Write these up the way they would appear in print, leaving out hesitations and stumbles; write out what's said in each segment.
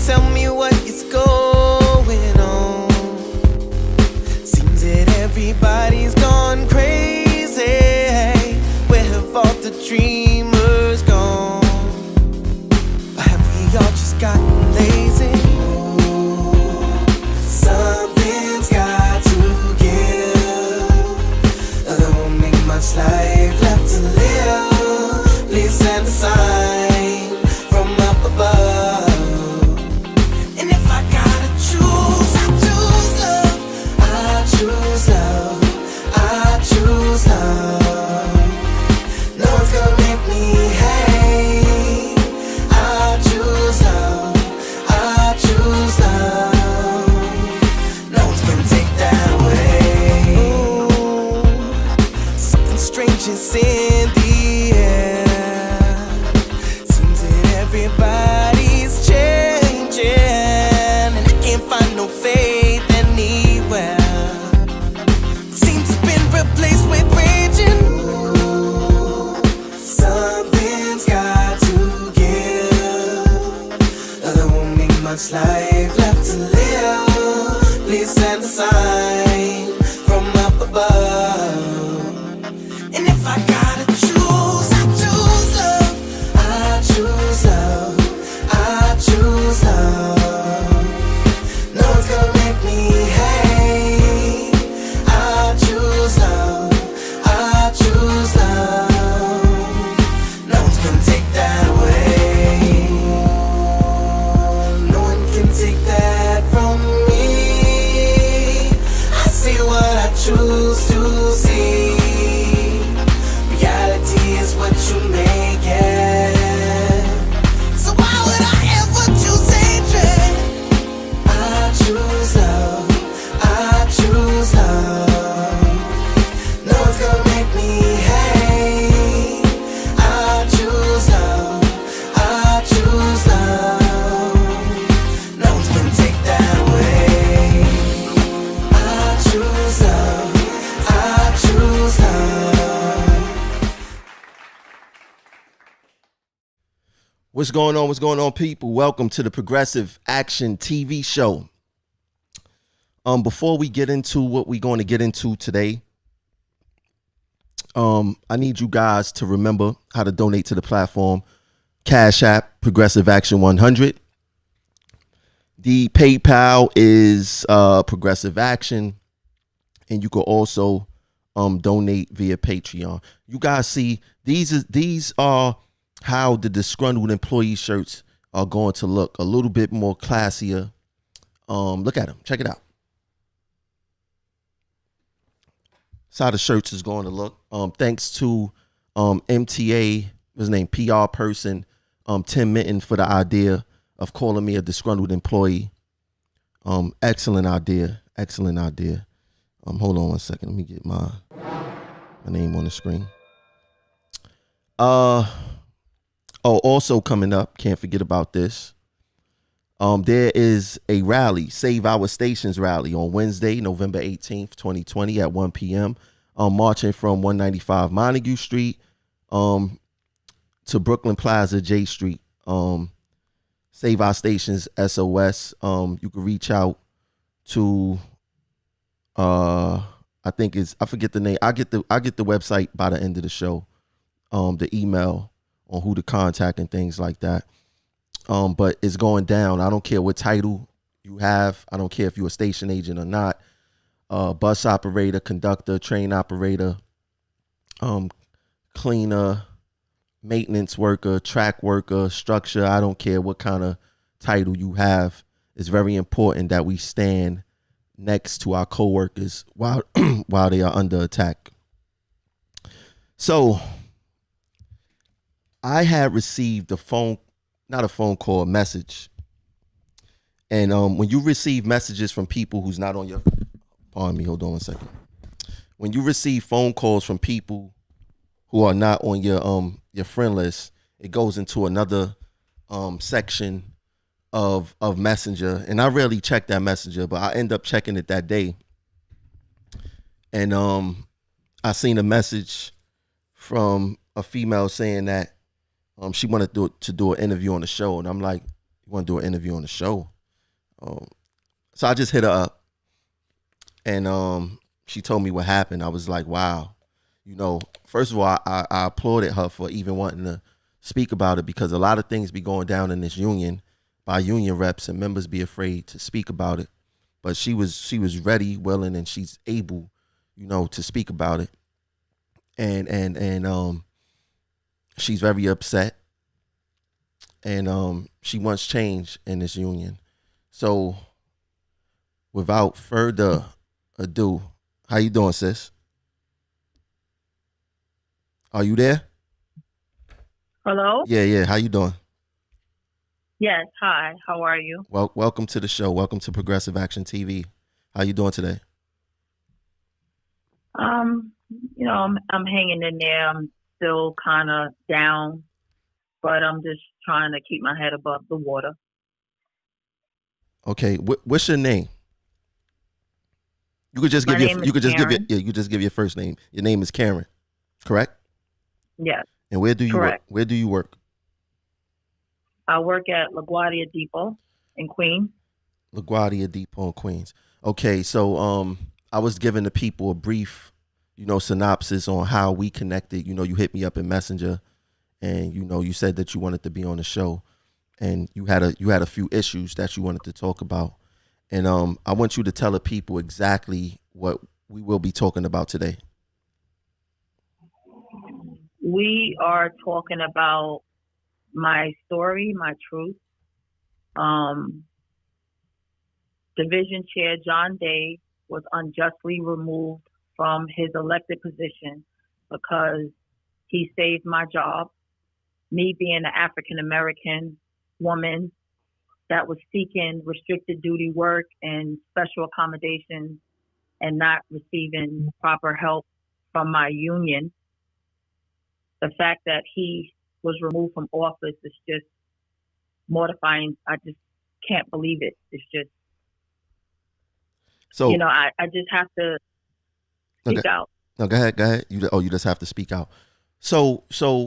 tell me what is going on. Seems that everybody's gone crazy. Where have all the dreamers gone? Or have we all just gotten lazy? Something's got to give. There won't be much life left to live. Please send a sign from up above. And if I gotta choose, I choose love. I choose love. I choose love. No one's gonna make me hate. I choose love. I choose love. No one's gonna take that away. Ooh, something strange is in the air. Seems that everybody's changing, and I can't find no faith anywhere. Seems it's been replaced with raging. Something's got to give. There won't be much life left to live. Please send a sign from up above. And if I gotta choose, I choose love. I choose love. I choose love. No one's gonna make me hate. I choose love. I choose love. No one's gonna take that away. No one can take that from me. I see what I choose to see. Reality is what you make it. So why would I ever choose hatred? I choose love. I choose love. No one's gonna make me hate. I choose love. I choose love. No one's gonna take that away. I choose love. I choose love. What's going on? What's going on, people? Welcome to the Progressive Action TV show. Before we get into what we're going to get into today, I need you guys to remember how to donate to the platform. Cash App, Progressive Action 100. The PayPal is Progressive Action, and you can also donate via Patreon. You guys see, these are how the disgruntled employee shirts are going to look a little bit more classier. Look at them. Check it out. That's how the shirts is going to look. Thanks to MTA, his name, PR person, Tim Minton, for the idea of calling me a disgruntled employee. Excellent idea. Excellent idea. Hold on one second. Let me get my name on the screen. Also coming up, can't forget about this. There is a rally, Save Our Stations rally, on Wednesday, November 18th, 2020 at 1 p.m. Marching from 195 Montague Street to Brooklyn Plaza, J Street. Save Our Stations SOS. You can reach out to I forget the name. I get the website by the end of the show. The email on who to contact and things like that. But it's going down. I don't care what title you have. I don't care if you're a station agent or not. Bus operator, conductor, train operator, cleaner, maintenance worker, track worker, structure. I don't care what kind of title you have. It's very important that we stand next to our coworkers while they are under attack. So I had received a message. And when you receive messages from people who's not on your, pardon me, hold on one second. When you receive phone calls from people who are not on your friend list, it goes into another section of Messenger. And I rarely check that Messenger, but I end up checking it that day. And I seen a message from a female saying that she wanted to do an interview on the show. And I'm like, You want to do an interview on the show? Um, so I just hit her up, and she told me what happened. I was like, wow. First of all, I applauded her for even wanting to speak about it, because a lot of things be going down in this union by union reps, and members be afraid to speak about it. But she was ready, willing, and she's able, to speak about it. And she's very upset, and she wants change in this union. So without further ado, how you doing, sis? Are you there? Hello? Yeah. How you doing? Yes, hi. How are you? Well, welcome to the show. Welcome to Progressive Action TV. How you doing today? I'm hanging in there. I'm still kind of down, but I'm just trying to keep my head above the water. Okay, what's your name? You could just My give your name is you could just give your Karen. yeah, you could just give your first name. Your name is Karen, correct? Yes, And where do you work? correct. Where do you work? I work at LaGuardia Depot in Queens. LaGuardia Depot in Queens. Okay, so I was giving the people a brief, synopsis on how we connected. You hit me up in Messenger, and you said that you wanted to be on the show, and you had a few issues that you wanted to talk about. And I want you to tell the people exactly what we will be talking about today. We are talking about my story, my truth. Um, Division Chair John Day was unjustly removed from his elected position because he saved my job. Me being an African American woman that was seeking restricted duty work and special accommodations and not receiving proper help from my union. The fact that he was removed from office is just mortifying. I just can't believe it. It's just, So I just have to okay, speak out. no, go ahead. You just have to speak out. So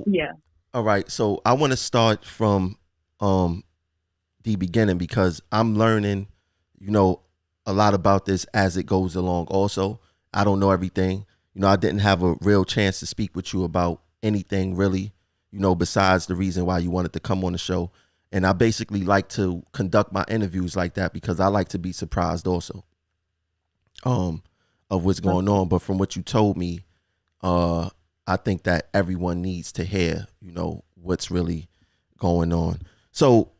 Yeah. all right. So I want to start from the beginning, because I'm learning, a lot about this as it goes along. Also, I don't know everything. I didn't have a real chance to speak with you about anything really, besides the reason why you wanted to come on the show. And I basically like to conduct my interviews like that because I like to be surprised also of what's going on. But from what you told me, I think that everyone needs to hear, what's really going on. So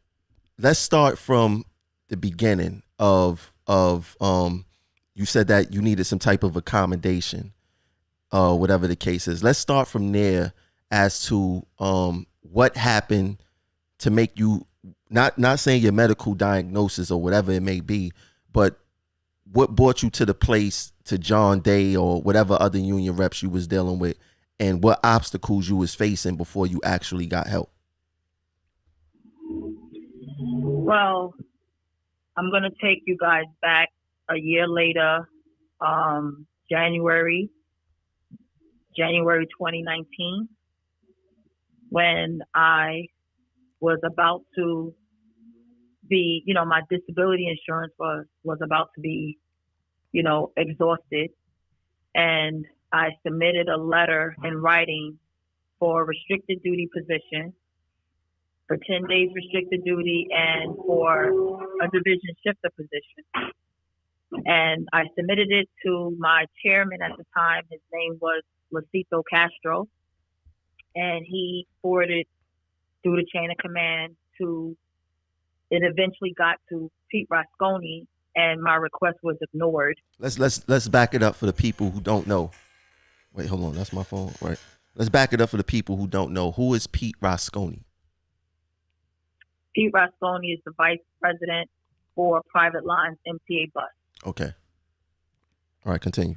let's start from the beginning of you said that you needed some type of accommodation, whatever the case is. Let's start from there as to what happened to make you, not saying your medical diagnosis or whatever it may be, but what brought you to the place, to John Day or whatever other union reps you was dealing with, and what obstacles you was facing before you actually got help. Well, I'm going to take you guys back a year later, January 2019, when I was about to be, my disability insurance was about to be, exhausted. And I submitted a letter in writing for a restricted duty position, for 10 days restricted duty, and for a division shifter position. And I submitted it to my chairman at the time. His name was Lacito Castro. And he forwarded through the chain of command it eventually got to Pete Rasconi, and my request was ignored. Let's back it up for the people who don't know. Wait, hold on, that's my phone. Right. Let's back it up for the people who don't know. Who is Pete Rasconi? Pete Rasconi is the vice president for Private Lines MTA Bus. Okay. All right, continue.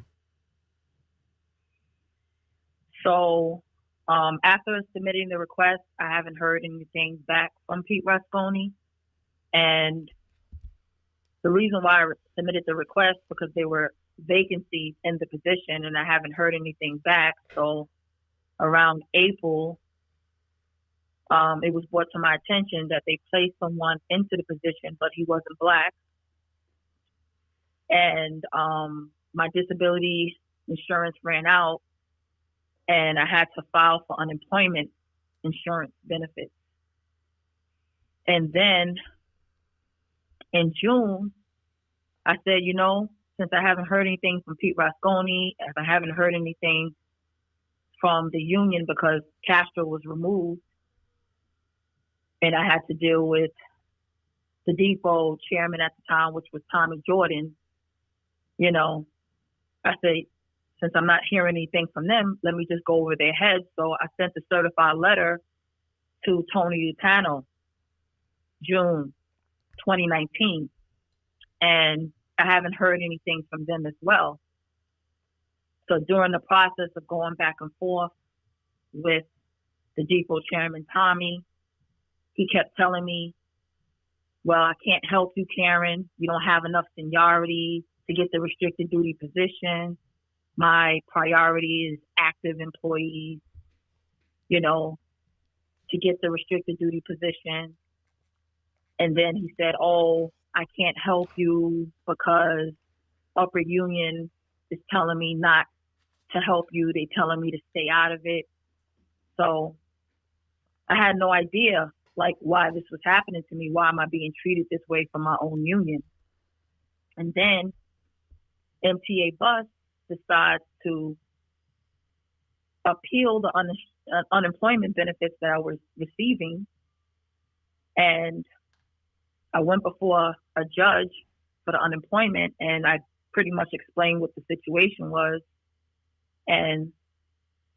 So after submitting the request, I haven't heard anything back from Pete Rasconi. And the reason why I submitted the request, because there were vacancies in the position and I haven't heard anything back. So around April it was brought to my attention that they placed someone into the position, but he wasn't Black. And my disability insurance ran out, and I had to file for unemployment insurance benefits. And then in June, I said, since I haven't heard anything from Pete Rasconi, if I haven't heard anything from the union because Castro was removed, and I had to deal with the depot chairman at the time, which was Tommy Jordan, I said, since I'm not hearing anything from them, let me just go over their heads. So I sent a certified letter to Tony Utano, June 2019. And I haven't heard anything from them as well. So during the process of going back and forth with the depot chairman, Tommy, he kept telling me, well, I can't help you, Karen. You don't have enough seniority to get the restricted duty position. My priority is active employees, to get the restricted duty position. And then he said, oh, I can't help you because Upper Union is telling me not to help you. They're telling me to stay out of it. So I had no idea, why this was happening to me. Why am I being treated this way from my own union? And then MTA Bus decides to appeal the unemployment benefits that I was receiving. And I went before a judge for the unemployment, and I pretty much explained what the situation was. And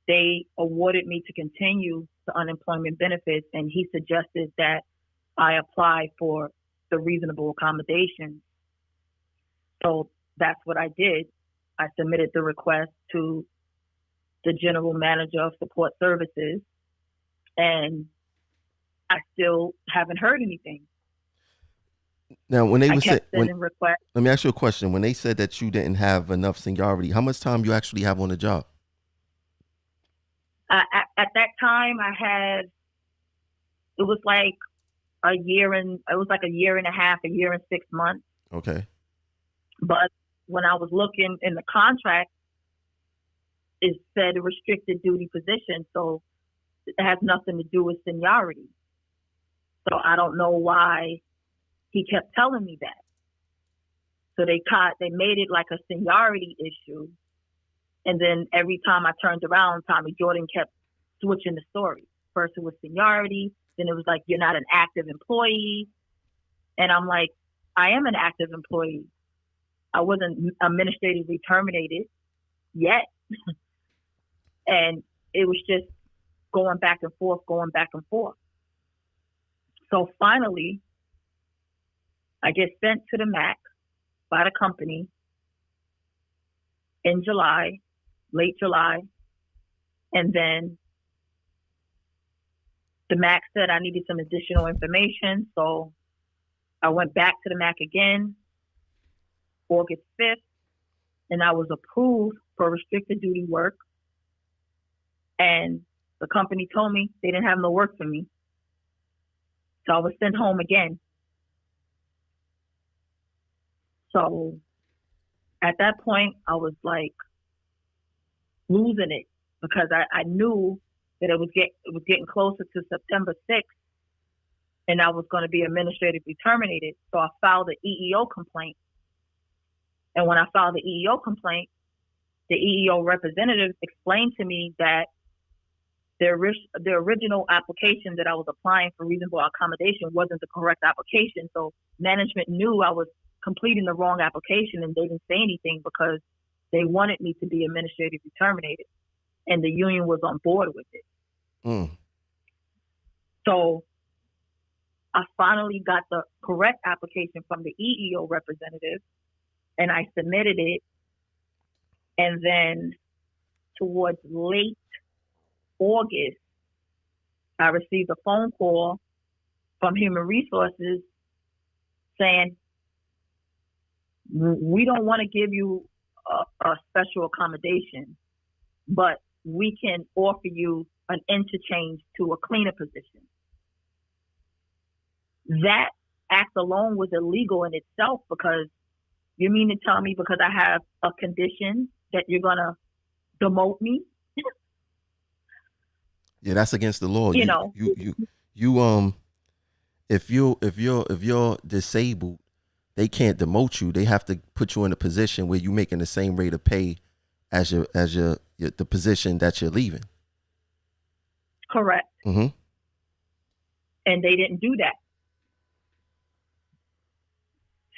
they awarded me to continue the unemployment benefits, and he suggested that I apply for the reasonable accommodation. So that's what I did. I submitted the request to the general manager of support services, and I still haven't heard anything. Now, when they were saying, let me ask you a question. When they said that you didn't have enough seniority, how much time you actually have on the job? At that time, it was like a year and a half, a year and 6 months. Okay. But when I was looking in the contract, it said a restricted duty position, so it has nothing to do with seniority. So I don't know why he kept telling me that. So they made it like a seniority issue. And then every time I turned around, Tommy Jordan kept switching the story. First it was seniority, then it was like, you're not an active employee. And I'm like, I am an active employee. I wasn't administratively terminated yet. And it was just going back and forth. So finally, I get sent to the MAC by the company in July, late July. And then the MAC said I needed some additional information. So I went back to the MAC again, August 5th, and I was approved for restricted duty work. And the company told me they didn't have no work for me. So I was sent home again. So at that point, I was like losing it because I knew that it was getting closer to September 6th, and I was going to be administratively terminated. So I filed the EEO complaint. And when I filed the EEO complaint, the EEO representative explained to me that the original application that I was applying for reasonable accommodation wasn't the correct application. So management knew I was completing the wrong application, and they didn't say anything because they wanted me to be administratively terminated, and the union was on board with it. So I finally got the correct application from the EEO representative, and I submitted it. And then towards late August, I received a phone call from Human Resources saying, we don't want to give you a special accommodation, but we can offer you an interchange to a cleaner position. that act alone was illegal in itself, because you mean to tell me because I have a condition that you're gonna demote me? Yeah, that's against the law. You know, You if you're disabled, they can't demote you. They have to put you in a position where you're making the same rate of pay as your the position that you're leaving. correct. Mm-hmm. And they didn't do that.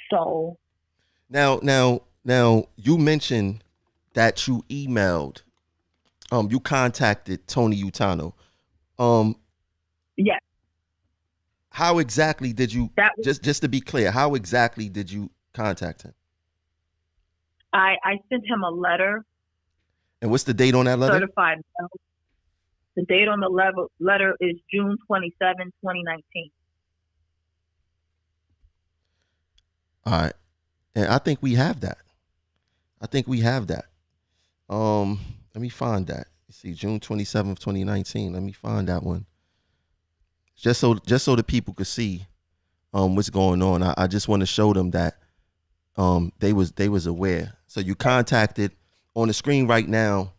So Now, you mentioned that you emailed, you contacted Tony Utano. Um, yes, how exactly did you, that was, just to be clear, how exactly did you contact him? I sent him a letter, And what's the date on that letter? certified mail. The date on the letter is June 27, 2019. All right. And I think we have that. I think we have that. Let me find that. You see, June 27th, 2019. Let me find that one. Just so the people could see what's going on. I just want to show them that they was aware. So you contacted, on the screen right now,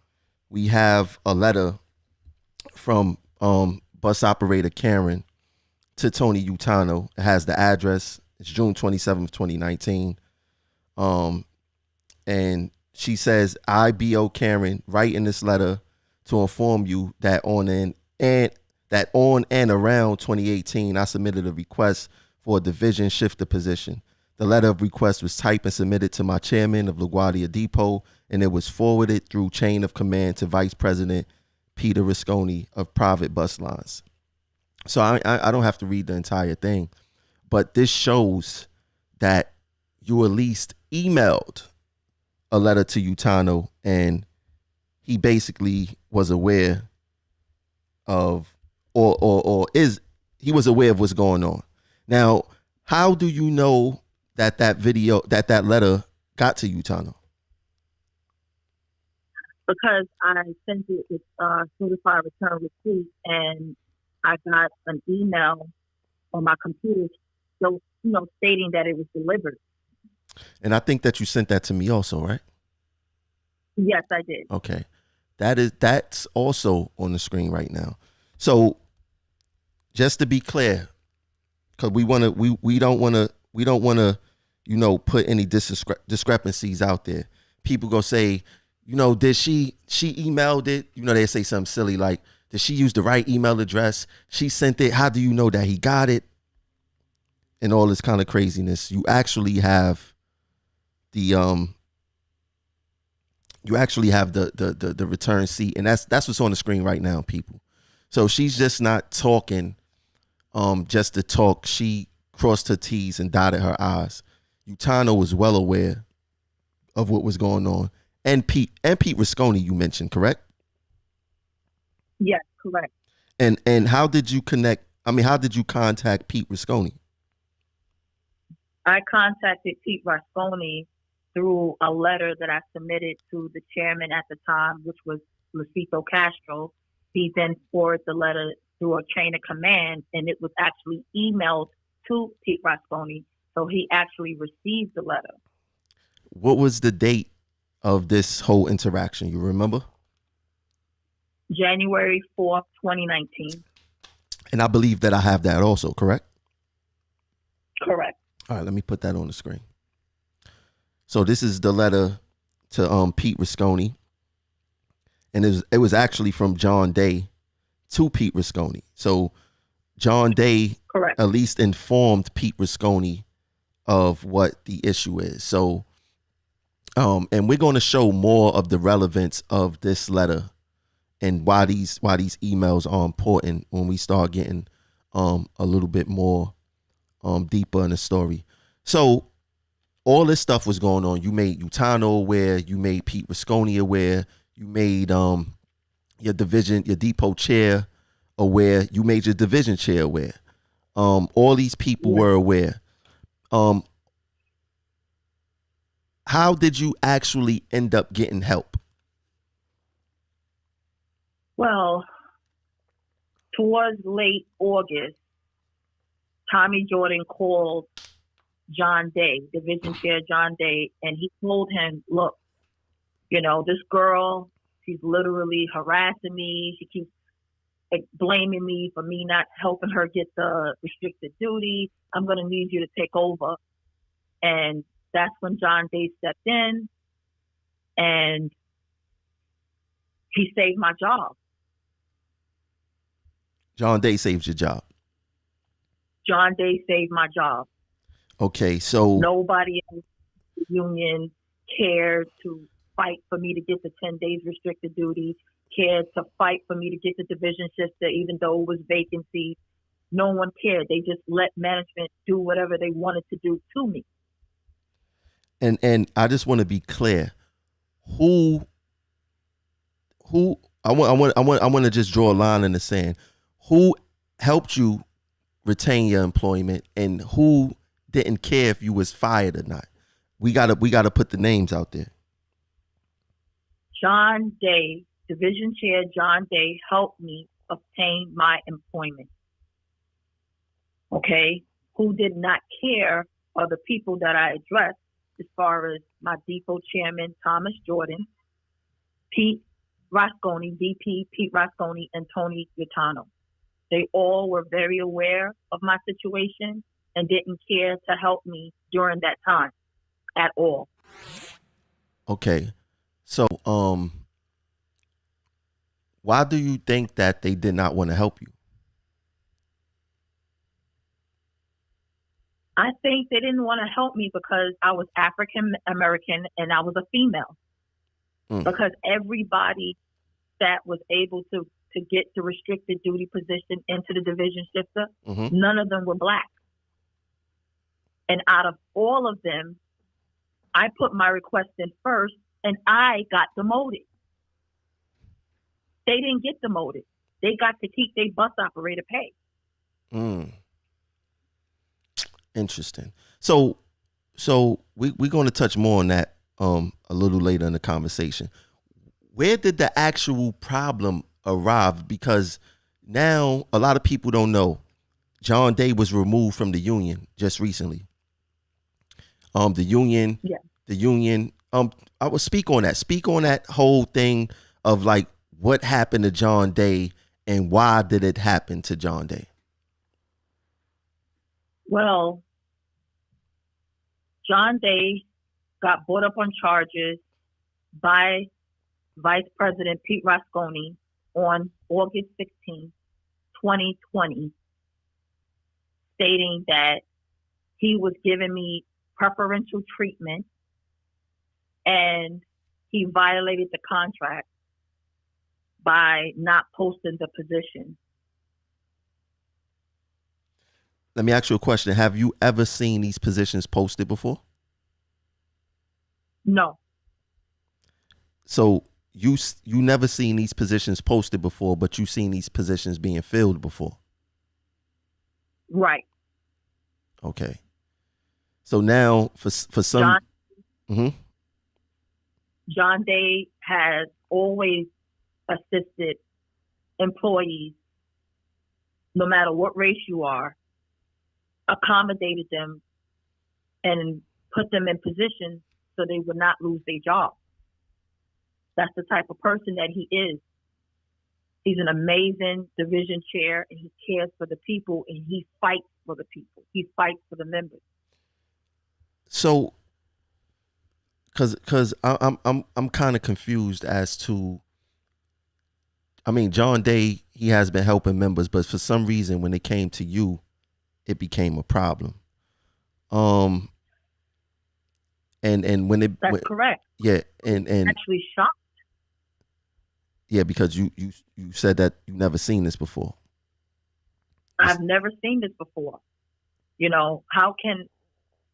we have a letter from bus operator Karen to Tony Utano. It has the address. It's June 27th, 2019. And she says, I, B.O. Karen, write in this letter to inform you that on and around 2018, I submitted a request for a division shifter position. The letter of request was typed and submitted to my chairman of LaGuardia Depot, and it was forwarded through chain of command to Vice President Peter Risconi of Private Bus Lines. So I don't have to read the entire thing, but this shows that you at least emailed a letter to Utano, and he basically was aware of, or is, he was aware of what's going on. Now, how do you know that that letter got to Utano? Because I sent it with certified return receipt, and I got an email on my computer, so stating that it was delivered. And I think that you sent that to me also, right? Yes, I did. Okay. That's also on the screen right now. So just to be clear, because we don't want to put any discrepancies out there. People go say, did she emailed it? They say something silly like, did she use the right email address? She sent it. How do you know that he got it? And all this kind of craziness. You actually have the return seat, and that's what's on the screen right now, people. So she's just not talking just to talk. She crossed her T's and dotted her I's. Utano was well aware of what was going on. And Pete Risconi, you mentioned, correct? Yes, correct. And how did you connect? I mean, how did you contact Pete Risconi? I contacted Pete Risconi through a letter that I submitted to the chairman at the time, which was Luciso Castro. He then forwarded the letter through a chain of command, and it was actually emailed to Pete Risconi. So he actually received the letter. What was the date of this whole interaction? You remember? January 4th, 2019. And I believe that I have that also, correct? Correct. All right, let me put that on the screen. So this is the letter to Pete Risconi. And it was actually from John Day to Pete Risconi. So John Day correct, at least informed Pete Risconi of what the issue is. So and we're going to show more of the relevance of this letter and why these emails are important when we start getting a little bit more deeper in the story. So all this stuff was going on. You made Utano aware, you made Pete Risconi aware, you made your depot chair aware, you made your division chair aware. All these people were aware. How did you actually end up getting help? Well, towards late August, Tommy Jordan called John Day, division chair John Day, and he told him, look, this girl, she's literally harassing me. She keeps blaming me for me not helping her get the restricted duty. I'm going to need you to take over. And that's when John Day stepped in and he saved my job. John Day saved your job. John Day saved my job. Okay, so nobody in the union cared to fight for me to get the 10 days restricted duty, cared to fight for me to get the division shifter, even though it was vacancy. No one cared. They just let management do whatever they wanted to do to me. And I just want to be clear. Who I want to just draw a line in the sand. Who helped you retain your employment and who didn't care if you was fired or not? We gotta put the names out there. John Day, division chair John Day, helped me obtain my employment. Okay? Who did not care are the people that I addressed as far as my depot chairman, Thomas Jordan, Pete Rasconi, DP Pete Rasconi, and Tony Gaetano. They all were very aware of my situation and didn't care to help me during that time at all. Okay. So, why do you think that they did not want to help you? I think they didn't want to help me because I was African American and I was a female. Because everybody that was able to get the restricted duty position into the division shifter, none of them were black. And out of all of them, I put my request in first and I got demoted. They didn't get demoted. They got to keep their bus operator pay. Interesting. So we're going to touch more on that a little later in the conversation. Where did the actual problem arrive? Because now a lot of people don't know John Day was removed from the union just recently. The union. I will speak on that. Speak on that whole thing of like what happened to John Day and why did it happen to John Day? Well, John Day got brought up on charges by Vice President Pete Rasconi on August 16, 2020, stating that he was giving me preferential treatment and he violated the contract by not posting the position. Let me ask you a question. Have you ever seen these positions posted before? No. So you never seen these positions posted before, but you've seen these positions being filled before. Right. Okay. So now for some John Day has always assisted employees, no matter what race you are, accommodated them and put them in positions so they would not lose their job. That's the type of person that he is. He's an amazing division chair and he cares for the people and he fights for the people. He fights for the members. So, cause I'm kind of confused as to, I mean, John Day, he has been helping members, but for some reason when it came to you, it became a problem. And when it That's correct. Yeah, and Actually shocked. Yeah, because you said that you've never seen this before. I've never seen this before. You know, how can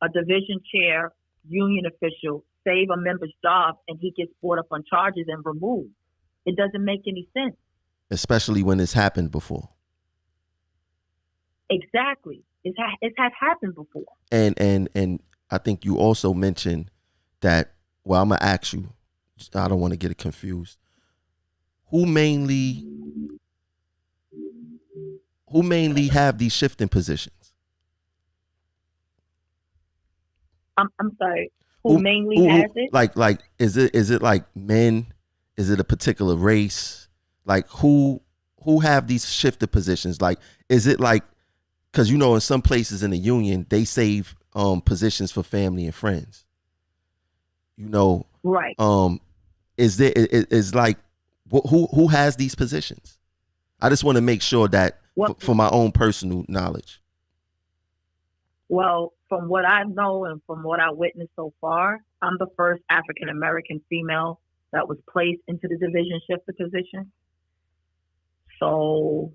a division chair, union official save a member's job and he gets brought up on charges and removed? It doesn't make any sense. Especially when it's happened before. Exactly. It has happened before. And I think you also mentioned that, well, I'm going to ask you, I don't want to get it confused. Who mainly have these shifting positions? I'm sorry. Who mainly has it? Like is it like men? Is it a particular race? Like who have these shifted positions? Like is it like, because you know in some places in the union they save positions for family and friends. You know, Right. Is there is like who has these positions? I just want to make sure that for my own personal knowledge. Well, from what I know and from what I witnessed so far, I'm the first African American female that was placed into the division shifter position. So,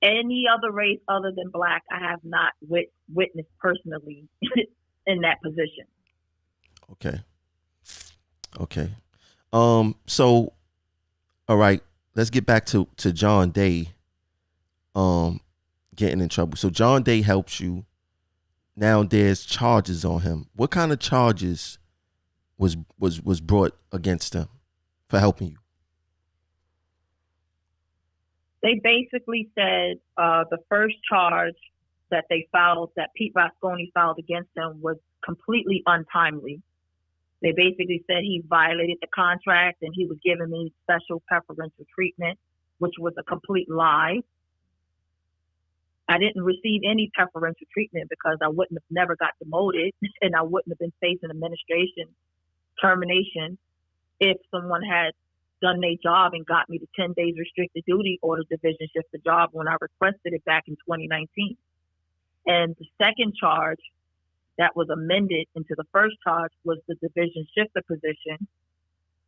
any other race other than black, I have not witnessed personally in that position. Okay. So, all right, let's get back to John Day. Getting in trouble. So John Day helps you. Now there's charges on him. What kind of charges was brought against him for helping you? They basically said the first charge that they filed, that Pete Rasconi filed against him, was completely untimely. They basically said he violated the contract and he was giving me special preferential treatment, which was a complete lie. I didn't receive any preferential treatment because I wouldn't have never got demoted and I wouldn't have been facing administration termination if someone had done their job and got me the 10 days restricted duty or the division shifter job when I requested it back in 2019. And the second charge that was amended into the first charge was the division shifter position,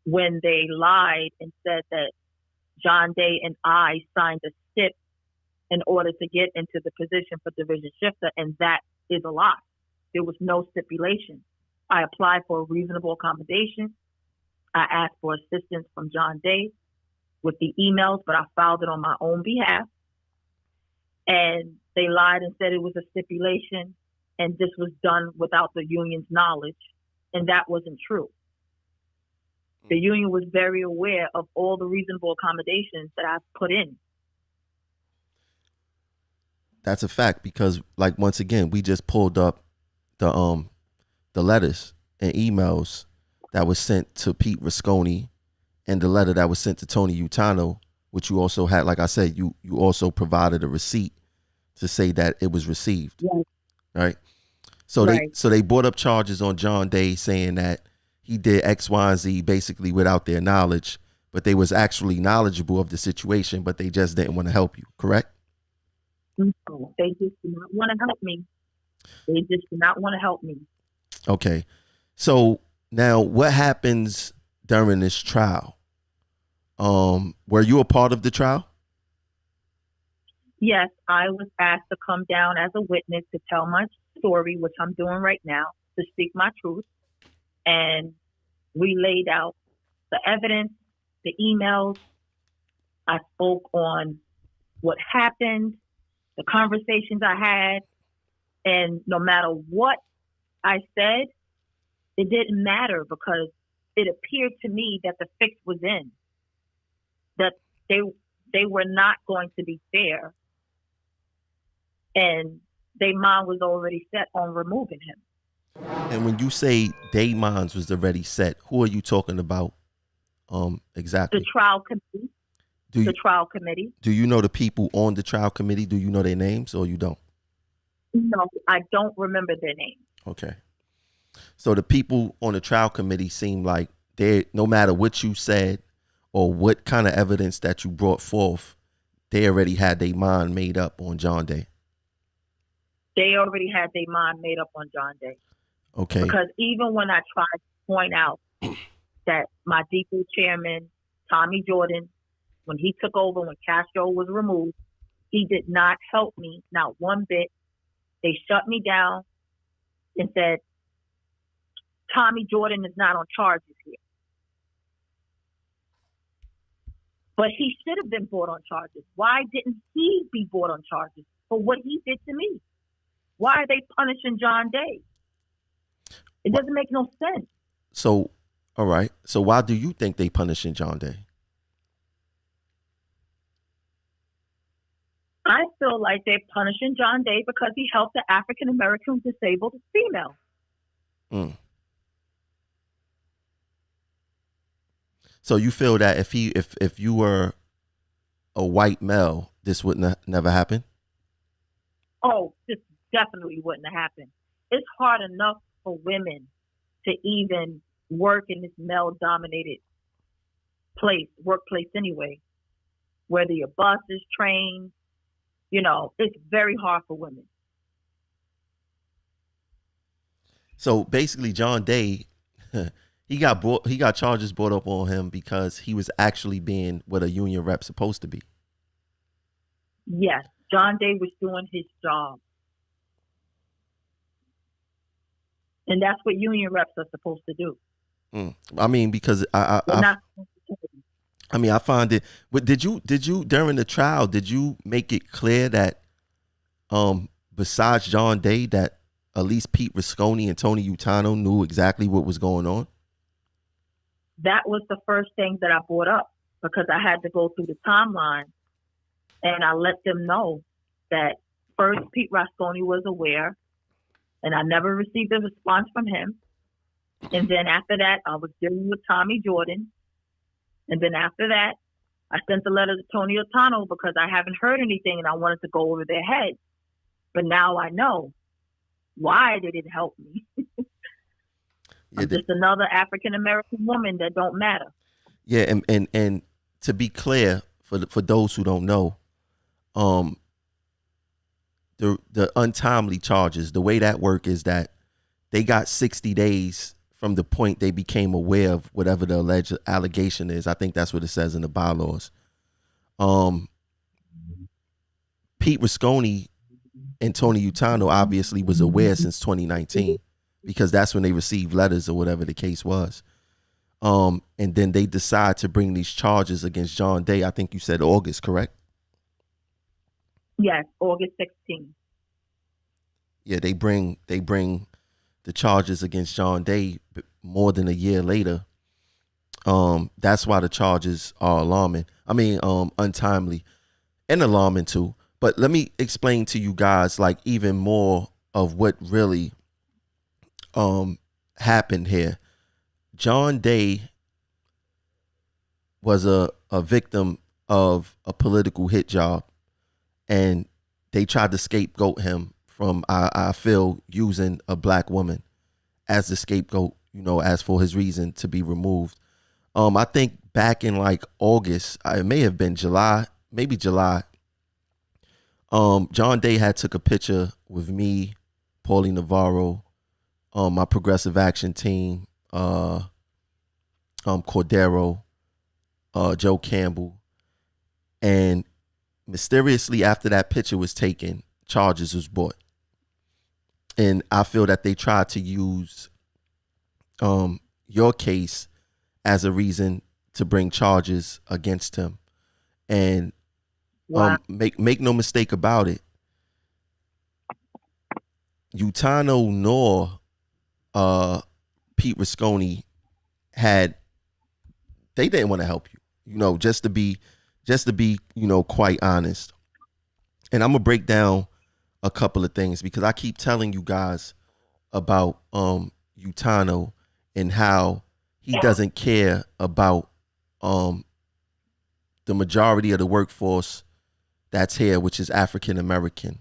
when they lied and said that John Day and I signed a stip in order to get into the position for division shifter, and that is a lie. There was no stipulation. I applied for a reasonable accommodation. I asked for assistance from John Day with the emails, but I filed it on my own behalf. And they lied and said it was a stipulation, and this was done without the union's knowledge, and that wasn't true. The union was very aware of all the reasonable accommodations that I've put in. That's a fact, because like once again, we just pulled up the letters and emails that was sent to Pete Rasconi and the letter that was sent to Tony Utano, which you also had, like I said, you also provided a receipt to say that it was received. Yes. Right. So they brought up charges on John Day saying that he did X, Y, and Z basically without their knowledge, but they was actually knowledgeable of the situation, but they just didn't want to help you, correct? They just do not want to help me. They just do not want to help me. Okay. So now what happens during this trial? Were you a part of the trial? Yes, I was asked to come down as a witness to tell my story, which I'm doing right now, to speak my truth. And we laid out the evidence, the emails. I spoke on what happened, the conversations I had, and no matter what I said, it didn't matter because it appeared to me that the fix was in, that they were not going to be fair, and their mind was already set on removing him. And when you say their minds was already set, who are you talking about exactly? The trial committee. Trial committee. Do you know the people on the trial committee? Do you know their names or you don't? No, I don't remember their names. Okay. So the people on the trial committee seem like they, no matter what you said or what kind of evidence that you brought forth, they already had their mind made up on John Day. They already had their mind made up on John Day. Okay. Because even when I tried to point out that my depot chairman, Tommy Jordan, when he took over, when Castro was removed, he did not help me, not one bit. They shut me down and said, Tommy Jordan is not on charges here. But he should have been brought on charges. Why didn't he be brought on charges for what he did to me? Why are they punishing John Day? It doesn't make no sense. So, all right. So why do you think they punishing John Day? I feel like they're punishing John Day because he helped the African American disabled female. Mm. So you feel that if you were a white male, this would never happen? Oh, this definitely wouldn't have happened. It's hard enough for women to even work in this male-dominated workplace anyway. Whether your bus is trained, it's very hard for women. So basically, John Day, he got charges brought up on him because he was actually being what a union rep supposed to be. Yes, John Day was doing his job. And that's what union reps are supposed to do. I mean, because I find it. But did you during the trial, did you make it clear that besides John Day, that at least Pete Rasconi and Tony Utano knew exactly what was going on? That was the first thing that I brought up because I had to go through the timeline, and I let them know that first Pete Rasconi was aware, and I never received a response from him. And then after that, I was dealing with Tommy Jordan. And then after that, I sent a letter to Tony Utano because I haven't heard anything and I wanted to go over their heads. But now I know why they didn't help me. I'm just another African American woman that don't matter. Yeah, and to be clear, for those who don't know, the untimely charges, the way that work is that they got 60 days from the point they became aware of whatever the alleged allegation is. I think that's what it says in the bylaws. Pete Rasconi and Tony Utano obviously was aware since 2019 because that's when they received letters or whatever the case was. And then they decide to bring these charges against John Day. I think you said August, correct? Yes, August 16th. Yeah, they bring the charges against John Day more than a year later. That's why the charges are alarming. I mean, untimely and alarming too. But let me explain to you guys like even more of what really happened here. John Day was a victim of a political hit job, and they tried to scapegoat him from, I feel, using a black woman as the scapegoat, as for his reason to be removed. I think back in like August, it may have been July, maybe July. John Day had took a picture with me, Paulie Navarro, my progressive action team, Cordero, Joe Campbell, and mysteriously after that picture was taken, charges was brought. And I feel that they tried to use your case as a reason to bring charges against him. And Wow. Make no mistake about it, Utano nor Pete Rasconi they didn't want to help you, just to be quite honest. And I'm gonna break down a couple of things because I keep telling you guys about Utano and how he doesn't care about the majority of the workforce that's here, which is African American.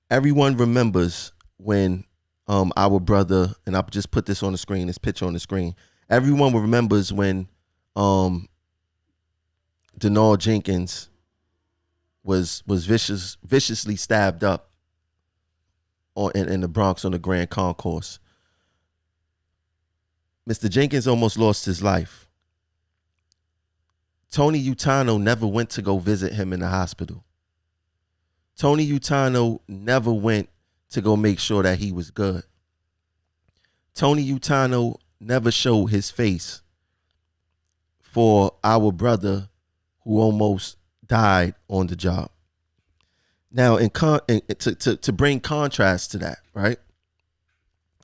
Everyone remembers when our brother, and I'll just put this on the screen, this picture on the screen. Everyone remembers when Denard Jenkins was viciously stabbed up in the Bronx on the Grand Concourse. Mr. Jenkins almost lost his life. Tony Utano never went to go visit him in the hospital. Tony Utano never went to go make sure that he was good. Tony Utano never showed his face for our brother who almost died on the job. Now, to bring contrast to that, right?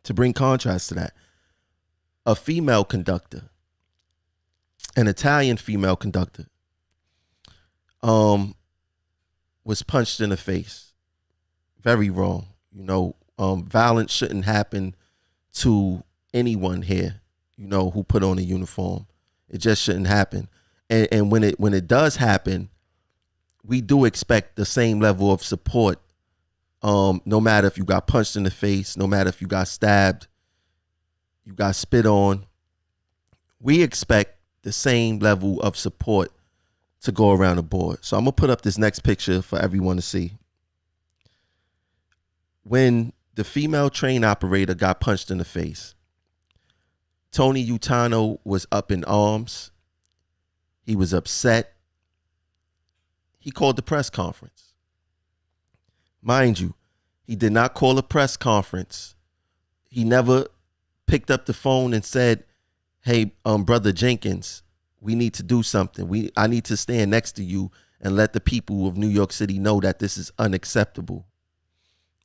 To bring contrast to that, a female conductor, an Italian female conductor, was punched in the face. Very wrong. Violence shouldn't happen to anyone here, who put on a uniform. It just shouldn't happen. And when it does happen, we do expect the same level of support. No matter if you got punched in the face, no matter if you got stabbed, you got spit on, we expect the same level of support to go around the board. So I'm gonna put up this next picture for everyone to see. When the female train operator got punched in the face, Tony Utano was up in arms. He was upset. He called the press conference. Mind you, he did not call a press conference. He never picked up the phone and said, hey, Brother Jenkins, we need to do something. I need to stand next to you and let the people of New York City know that this is unacceptable.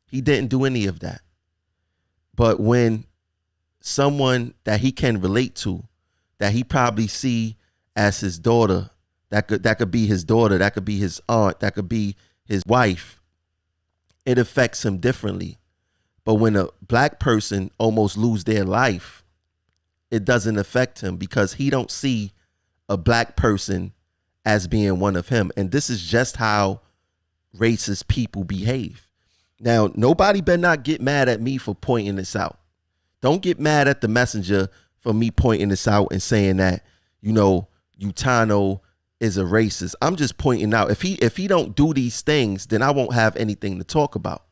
He didn't do any of that. But when someone that he can relate to, that he probably see as his daughter, that could be his daughter, that could be his aunt, that could be his wife, it affects him differently. But when a black person almost lose their life, it doesn't affect him because he don't see a black person as being one of him. And this is just how racist people behave. Now, nobody better not get mad at me for pointing this out. Don't get mad at the messenger for me pointing this out and saying that, Utano is a racist. I'm just pointing out if he don't do these things, then I won't have anything to talk about.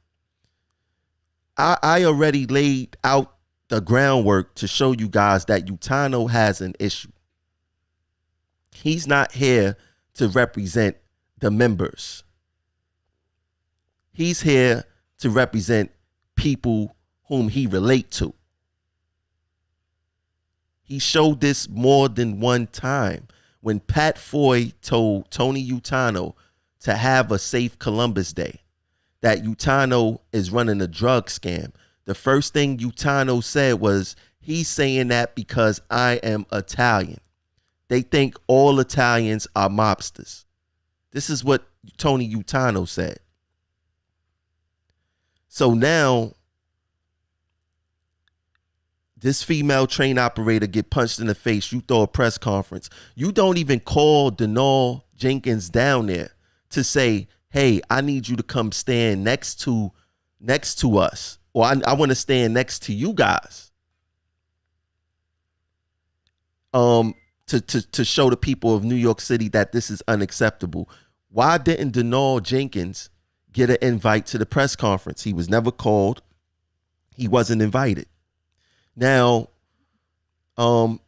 I already laid out the groundwork to show you guys that Utano has an issue. He's not here to represent the members. He's here to represent people whom he relate to. He showed this more than one time when Pat Foy told Tony Utano to have a safe Columbus Day, that Utano is running a drug scam. The first thing Utano said was, he's saying that because I am Italian. They think all Italians are mobsters. This is what Tony Utano said. So now, this female train operator get punched in the face. You throw a press conference. You don't even call Denal Jenkins down there to say, hey, I need you to come stand next to us. Or I want to stand next to you guys. To show the people of New York City that this is unacceptable. Why didn't Denal Jenkins get an invite to the press conference? He was never called. He wasn't invited. Now, like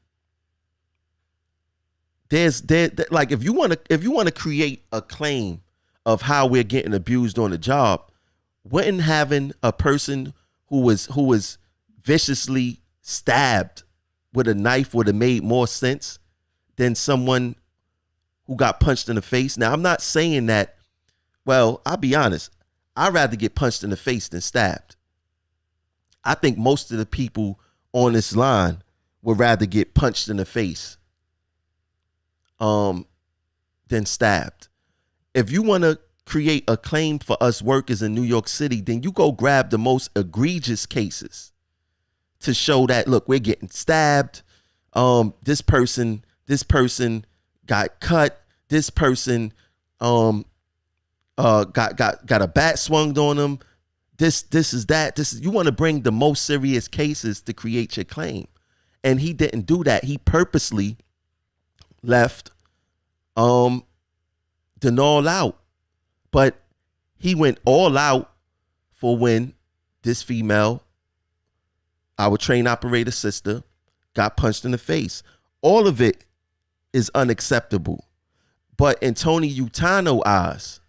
if you want to create a claim of how we're getting abused on the job, wouldn't having a person who was viciously stabbed with a knife would have made more sense than someone who got punched in the face? Now, I'm not saying that. Well, I'll be honest. I'd rather get punched in the face than stabbed. I think most of the people on this line would rather get punched in the face than stabbed. If you want to create a claim for us workers in New York City, then you go grab the most egregious cases to show that, look, we're getting stabbed. This person got cut. This person got a bat swung on them. This is that. You want to bring the most serious cases to create your claim. And he didn't do that. He purposely left Denal out. But he went all out for when this female, our train operator sister, got punched in the face. All of it is unacceptable. But in Tony Utano's eyes,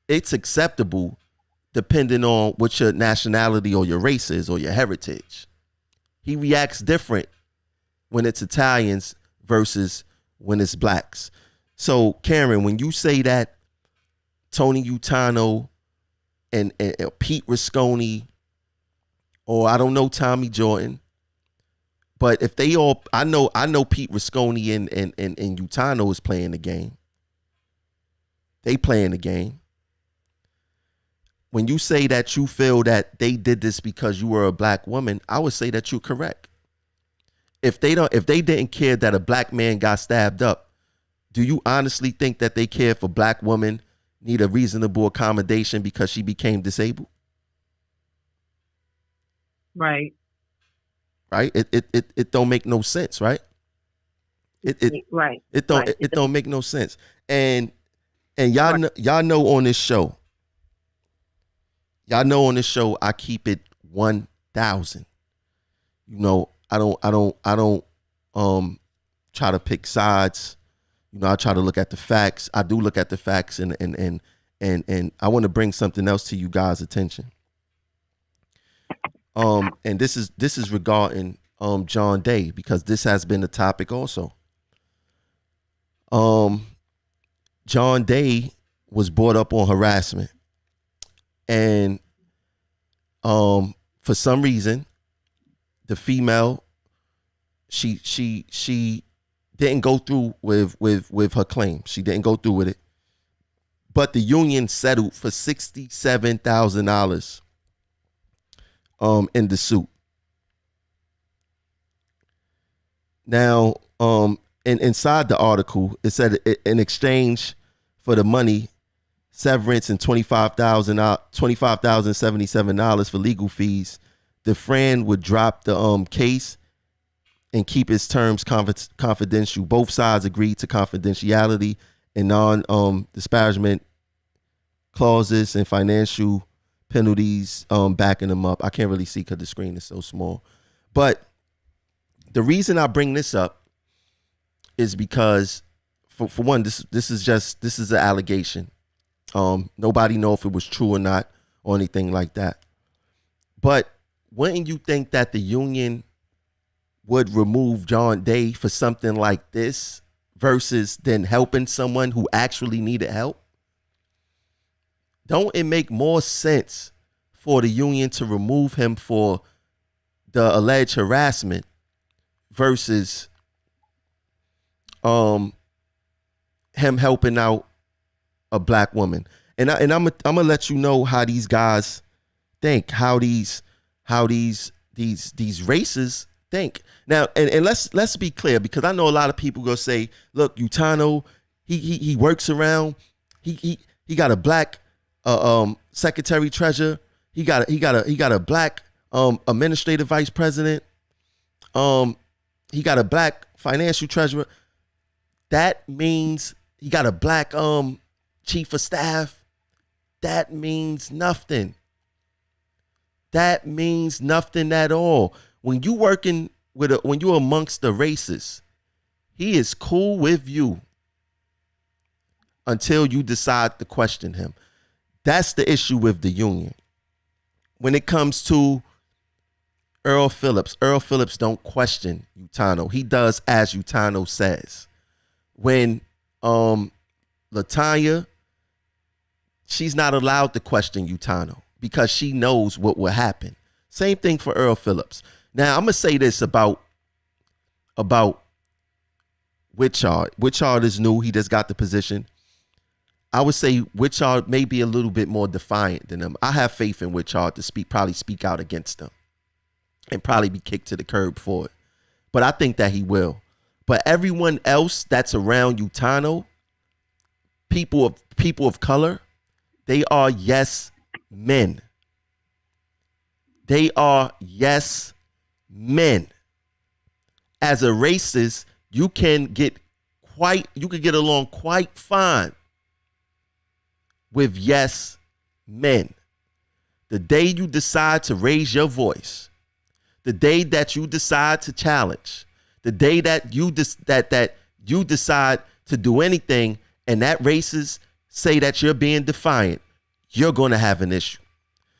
it's acceptable depending on what your nationality or your race is or your heritage. He reacts different when it's Italians versus when it's blacks. So, Karen, when you say that Tony Utano and Pete Risconi, or I don't know Tommy Jordan, but if they all, I know Pete Risconi and Utano is playing the game. They playing the game. When you say that you feel that they did this because you were a black woman, I would say that you're correct. If they didn't care that a black man got stabbed up, do you honestly think that they care if a black woman need a reasonable accommodation because she became disabled? Right. Right? It don't make no sense, right? Right. It don't Right. it don't make no sense. And y'all know on this show, I keep it 1,000. You know, I don't try to pick sides. You know, I try to look at the facts. I do look at the facts, and I want to bring something else to you guys' attention. And this is regarding John Day, because this has been the topic also. John Day was brought up on harassment, and for some reason, the female, she didn't go through with her claim. She didn't go through with it. But the union settled for $67,000 in the suit. Now, inside the article, it said in exchange for the money, severance, and $25,077 for legal fees, the friend would drop the case and keep its terms confidential. Both sides agreed to confidentiality and non-disparagement clauses and financial penalties backing them up. I can't really see because the screen is so small. But the reason I bring this up is because, for one, this is an allegation. Nobody know if it was true or not or anything like that. But wouldn't you think that the union would remove John Day for something like this versus then helping someone who actually needed help? Don't it make more sense for the union to remove him for the alleged harassment versus him helping out a black woman? And I'm gonna let you know how these guys think, how these races think. Now, and let's be clear, because I know a lot of people go say, look, Utano, he works around, he got a black secretary treasurer, he got a black administrative vice president, he got a black financial treasurer. That means he got a black chief of staff. That means nothing. That means nothing at all. When you working when you're amongst the races, he is cool with you until you decide to question him. That's the issue with the union. When it comes to Earl Phillips don't question Utano. He does as Utano says. When Latanya, she's not allowed to question Utano because she knows what will happen. Same thing for Earl Phillips. Now, I'm going to say this about Witchard. Witchard is new. He just got the position. I would say Witchard may be a little bit more defiant than him. I have faith in Witchard to probably speak out against them and probably be kicked to the curb for it. But I think that he will. But everyone else that's around Utano, people of color, they are yes men. They are yes men. As a racist, you can get along quite fine with yes men. The day you decide to raise your voice, the day that you decide to challenge, the day that you decide to do anything, and that racists say that you're being defiant, you're going to have an issue.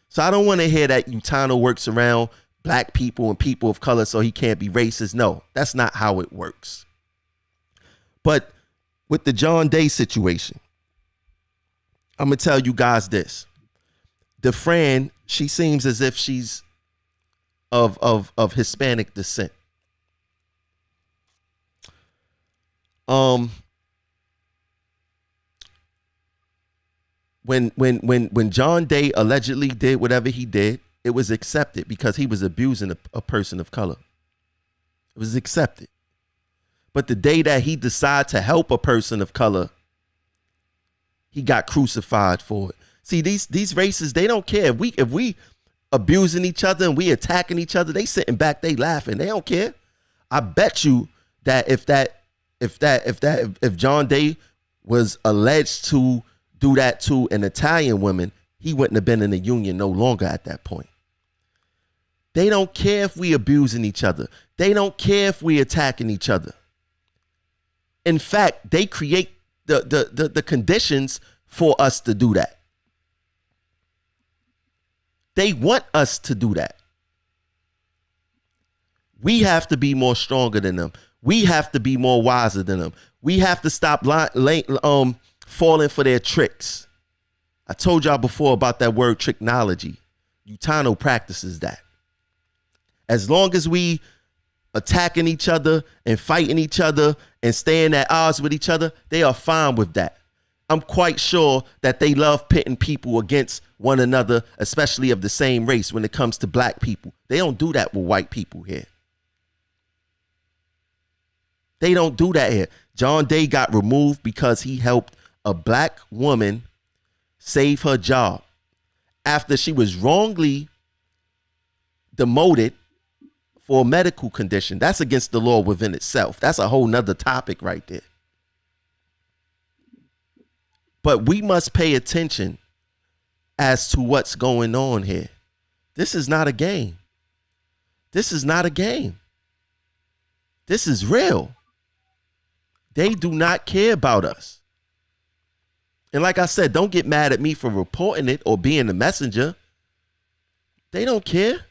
So I don't want to hear that Utano works around black people and people of color so he can't be racist. No, that's not how it works. But with the John Day situation, I'm going to tell you guys this. The friend, she seems as if she's of Hispanic descent. when John Day allegedly did whatever he did, it was accepted because he was abusing a person of color. It was accepted. But the day that he decided to help a person of color, he got crucified for it. See, these races, they don't care. If we abusing each other and we attacking each other, they sitting back, they laughing. They don't care. I bet you that if John Day was alleged to do that to an Italian woman, he wouldn't have been in the union no longer at that point. They don't care if we abusing each other. They don't care if we attacking each other. In fact, they create the conditions for us to do that. They want us to do that. We have to be more stronger than them. We have to be more wiser than them. We have to stop falling for their tricks. I told y'all before about that word tricknology. Utano practices that. As long as we attacking each other and fighting each other and staying at odds with each other, they are fine with that. I'm quite sure that they love pitting people against one another, especially of the same race when it comes to black people. They don't do that with white people here. They don't do that here. John Day got removed because he helped a black woman save her job after she was wrongly demoted for a medical condition. That's against the law within itself. That's a whole nother topic right there. But we must pay attention as to what's going on here. This is not a game. This is not a game. This is real. They do not care about us. And like I said, don't get mad at me for reporting it or being the messenger. They don't care.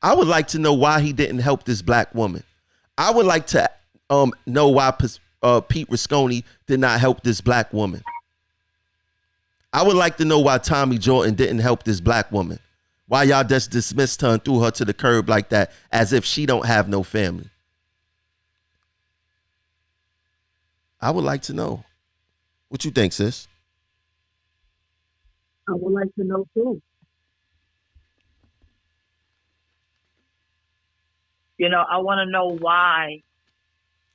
I would like to know why he didn't help this black woman. I would like to know why Pete Risconi did not help this black woman. I would like to know why Tommy Jordan didn't help this black woman. Why y'all just dismissed her and threw her to the curb like that as if she don't have no family. I would like to know. What you think, sis? I would like to know too. You know, I want to know why,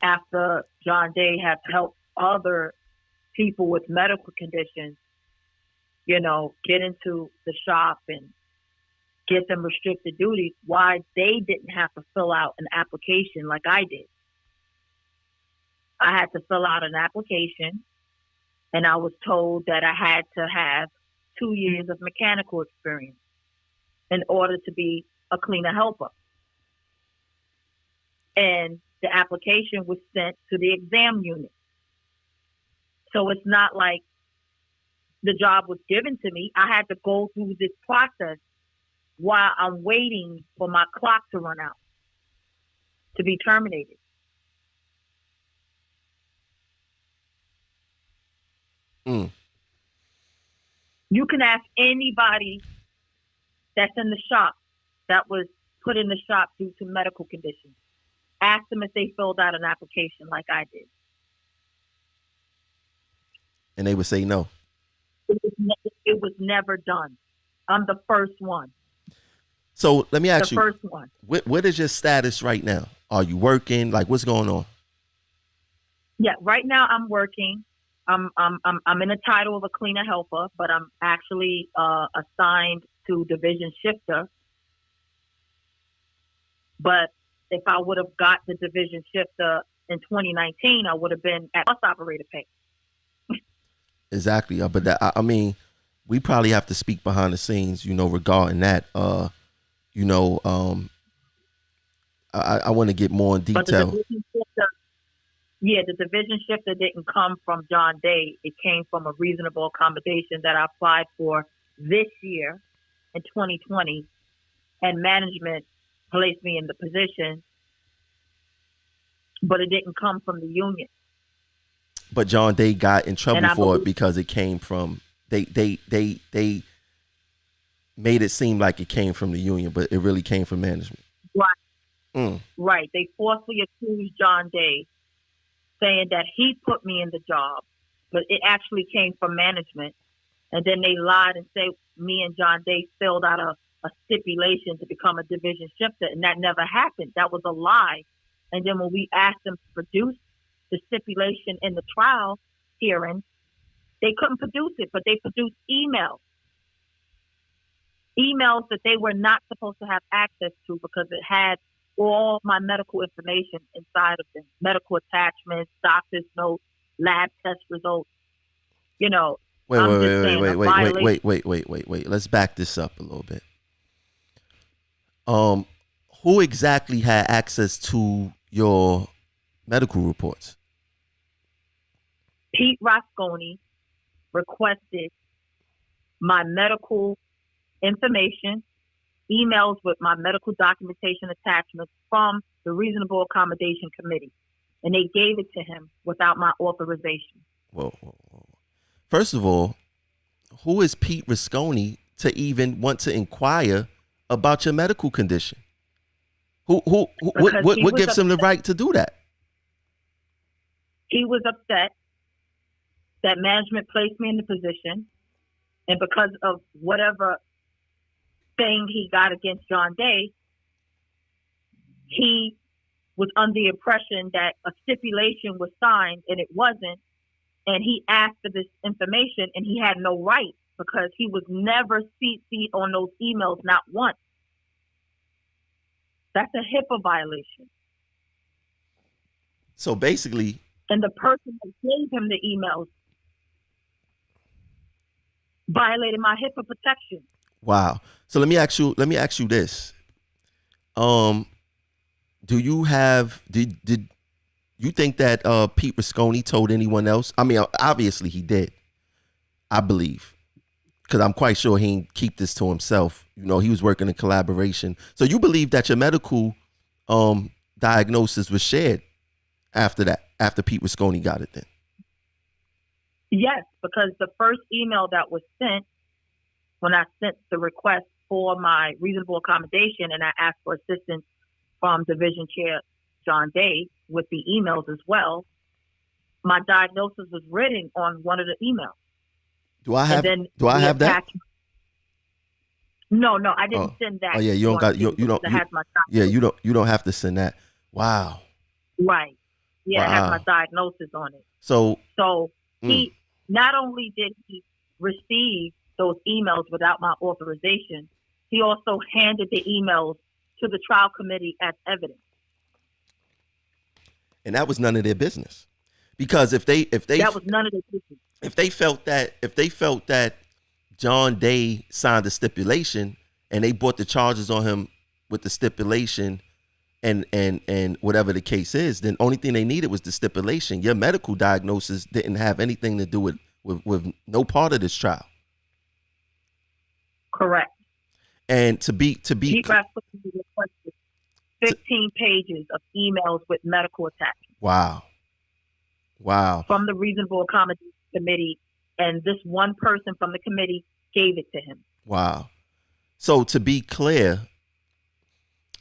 after John Day had helped other people with medical conditions, you know, get into the shop and get them restricted duties, why they didn't have to fill out an application like I did. I had to fill out an application, and I was told that I had to have 2 years of mechanical experience in order to be a cleaner helper. And the application was sent to the exam unit. So it's not like the job was given to me. I had to go through this process while I'm waiting for my clock to run out to be terminated. You can ask anybody that's in the shop that was put in the shop due to medical conditions. Ask them if they filled out an application like I did. And they would say no. It was never done. I'm the first one. So let me ask you, first one. What is your status right now? Are you working? Like, what's going on? Yeah, right now I'm working. I'm in the title of a cleaner helper, but I'm actually assigned to division shifter. But if I would have got the division shifter in 2019, I would have been at bus operator pay. Exactly. But that, I mean, we probably have to speak behind the scenes, you know, regarding that. I want to get more in detail. The division shifter didn't come from John Day. It came from a reasonable accommodation that I applied for this year in 2020, and management placed me in the position, but it didn't come from the union. But John Day got in trouble for it because it came from they made it seem like it came from the union, but it really came from management. Right. Right. They falsely accused John Day, saying that he put me in the job but it actually came from management. And then they lied and said me and John Day filled out a stipulation to become a division shifter, and that never happened. That was a lie. And then when we asked them to produce the stipulation in the trial hearing, they couldn't produce it, but they produced emails that they were not supposed to have access to because it had all my medical information inside of them, medical attachments, doctor's notes, lab test results. You know, Wait. Let's back this up a little bit. Who exactly had access to your medical reports? Pete Rosconi requested my medical information, emails with my medical documentation attachments from the Reasonable Accommodation Committee, and they gave it to him without my authorization. Whoa. First of all, who is Pete Rosconi to even want to inquire about your medical condition? What gives him the right to do that? He was upset that management placed me in the position, and because of whatever thing he got against John Day, he was under the impression that a stipulation was signed and it wasn't, and he asked for this information and he had no right because he was never CC'd on those emails, not once. That's a HIPAA violation. So basically, and the person that gave him the emails violated my HIPAA protection. Wow. So let me ask you this. Do you have did you think that Pete Rosconi told anyone else? I mean, obviously he did, I believe, because I'm quite sure he didn't keep this to himself. You know, he was working in collaboration. So you believe that your medical diagnosis was shared after that, after Pete Rosconi got it then? Yes, because the first email that was sent, when I sent the request for my reasonable accommodation and I asked for assistance from Division Chair John Day with the emails as well, my diagnosis was written on one of the emails. Do I have that? No, I didn't send that. Oh yeah, you don't got you don't you don't have to send that. Wow. Right. Yeah, wow. It has my diagnosis on it. So he not only did he receive those emails without my authorization, he also handed the emails to the trial committee as evidence. And that was none of their business. Because if that was none of their business. If they felt that John Day signed a stipulation and they brought the charges on him with the stipulation and whatever the case is, then only thing they needed was the stipulation. Your medical diagnosis didn't have anything to do with no part of this trial. Correct. And to be Pete Rosconi requested 15 pages of emails with medical attachments. Wow. From the Reasonable Accommodation Committee, and this one person from the committee gave it to him. Wow. So to be clear,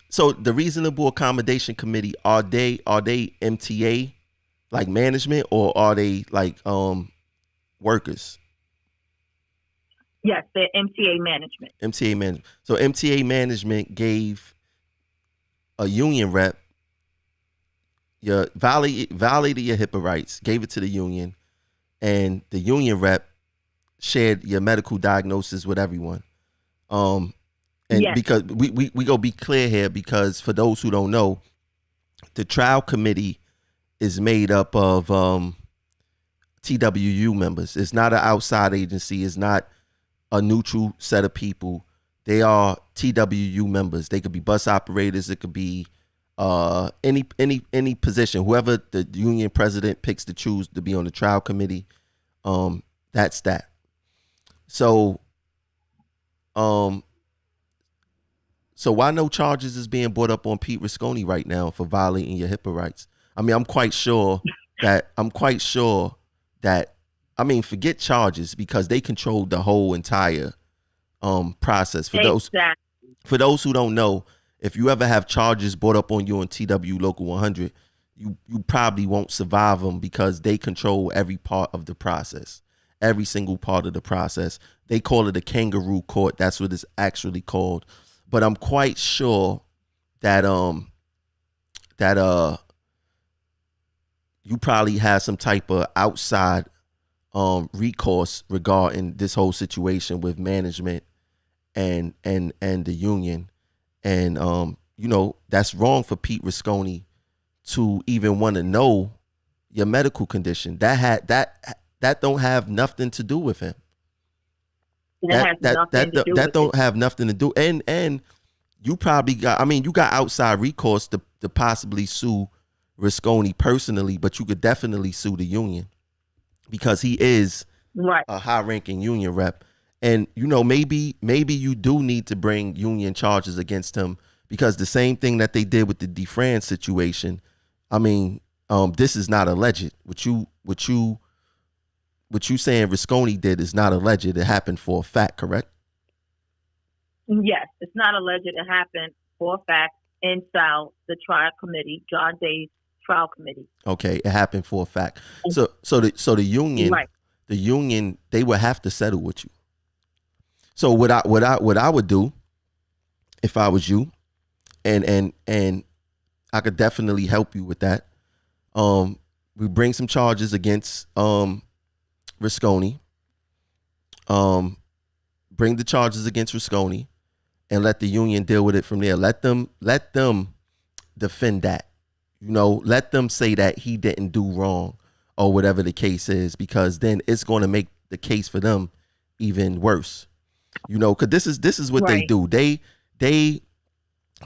so the Reasonable Accommodation Committee, are they MTA like management, or are they like workers? Yes, they're MTA management. MTA management. So MTA management gave a union rep violated your HIPAA rights, gave it to the union, and the union rep shared your medical diagnosis with everyone. And yes. Because we go be clear here, because for those who don't know, the trial committee is made up of TWU members. It's not an outside agency. It's not a neutral set of people. They are TWU members. They could be bus operators. It could be any position. Whoever the union president picks to choose to be on the trial committee, that's that. So why no charges is being brought up on Pete Rosconi right now for violating your HIPAA rights? I mean, I'm quite sure that forget charges, because they controlled the whole entire process. For those who don't know, if you ever have charges brought up on you on TWU Local 100, you probably won't survive them because they control every part of the process, every single part of the process. They call it a kangaroo court. That's what it's actually called. But I'm quite sure that that you probably have some type of outside recourse regarding this whole situation with management and the union. And you know, that's wrong for Pete Risconi to even want to know your medical condition. That don't have nothing to do with him. That don't have nothing to do. And you probably got, I mean, you got outside recourse to possibly sue Risconi personally, but you could definitely sue the union because he is a high-ranking union rep. And you know, maybe you do need to bring union charges against him because the same thing that they did with the DeFran situation. I mean, this is not alleged. What you saying Risconi did is not alleged. It happened for a fact, correct? Yes, it's not alleged. It happened for a fact inside the trial committee, John Day's trial committee. Okay, it happened for a fact. So the union, the union, they would have to settle with you. So what I would do if I was you, and I could definitely help you with that. We bring some charges against Risconi. Bring the charges against Risconi, and let the union deal with it from there. Let them defend that. You know, let them say that he didn't do wrong or whatever the case is, because then it's going to make the case for them even worse. You know, because this is what they do. They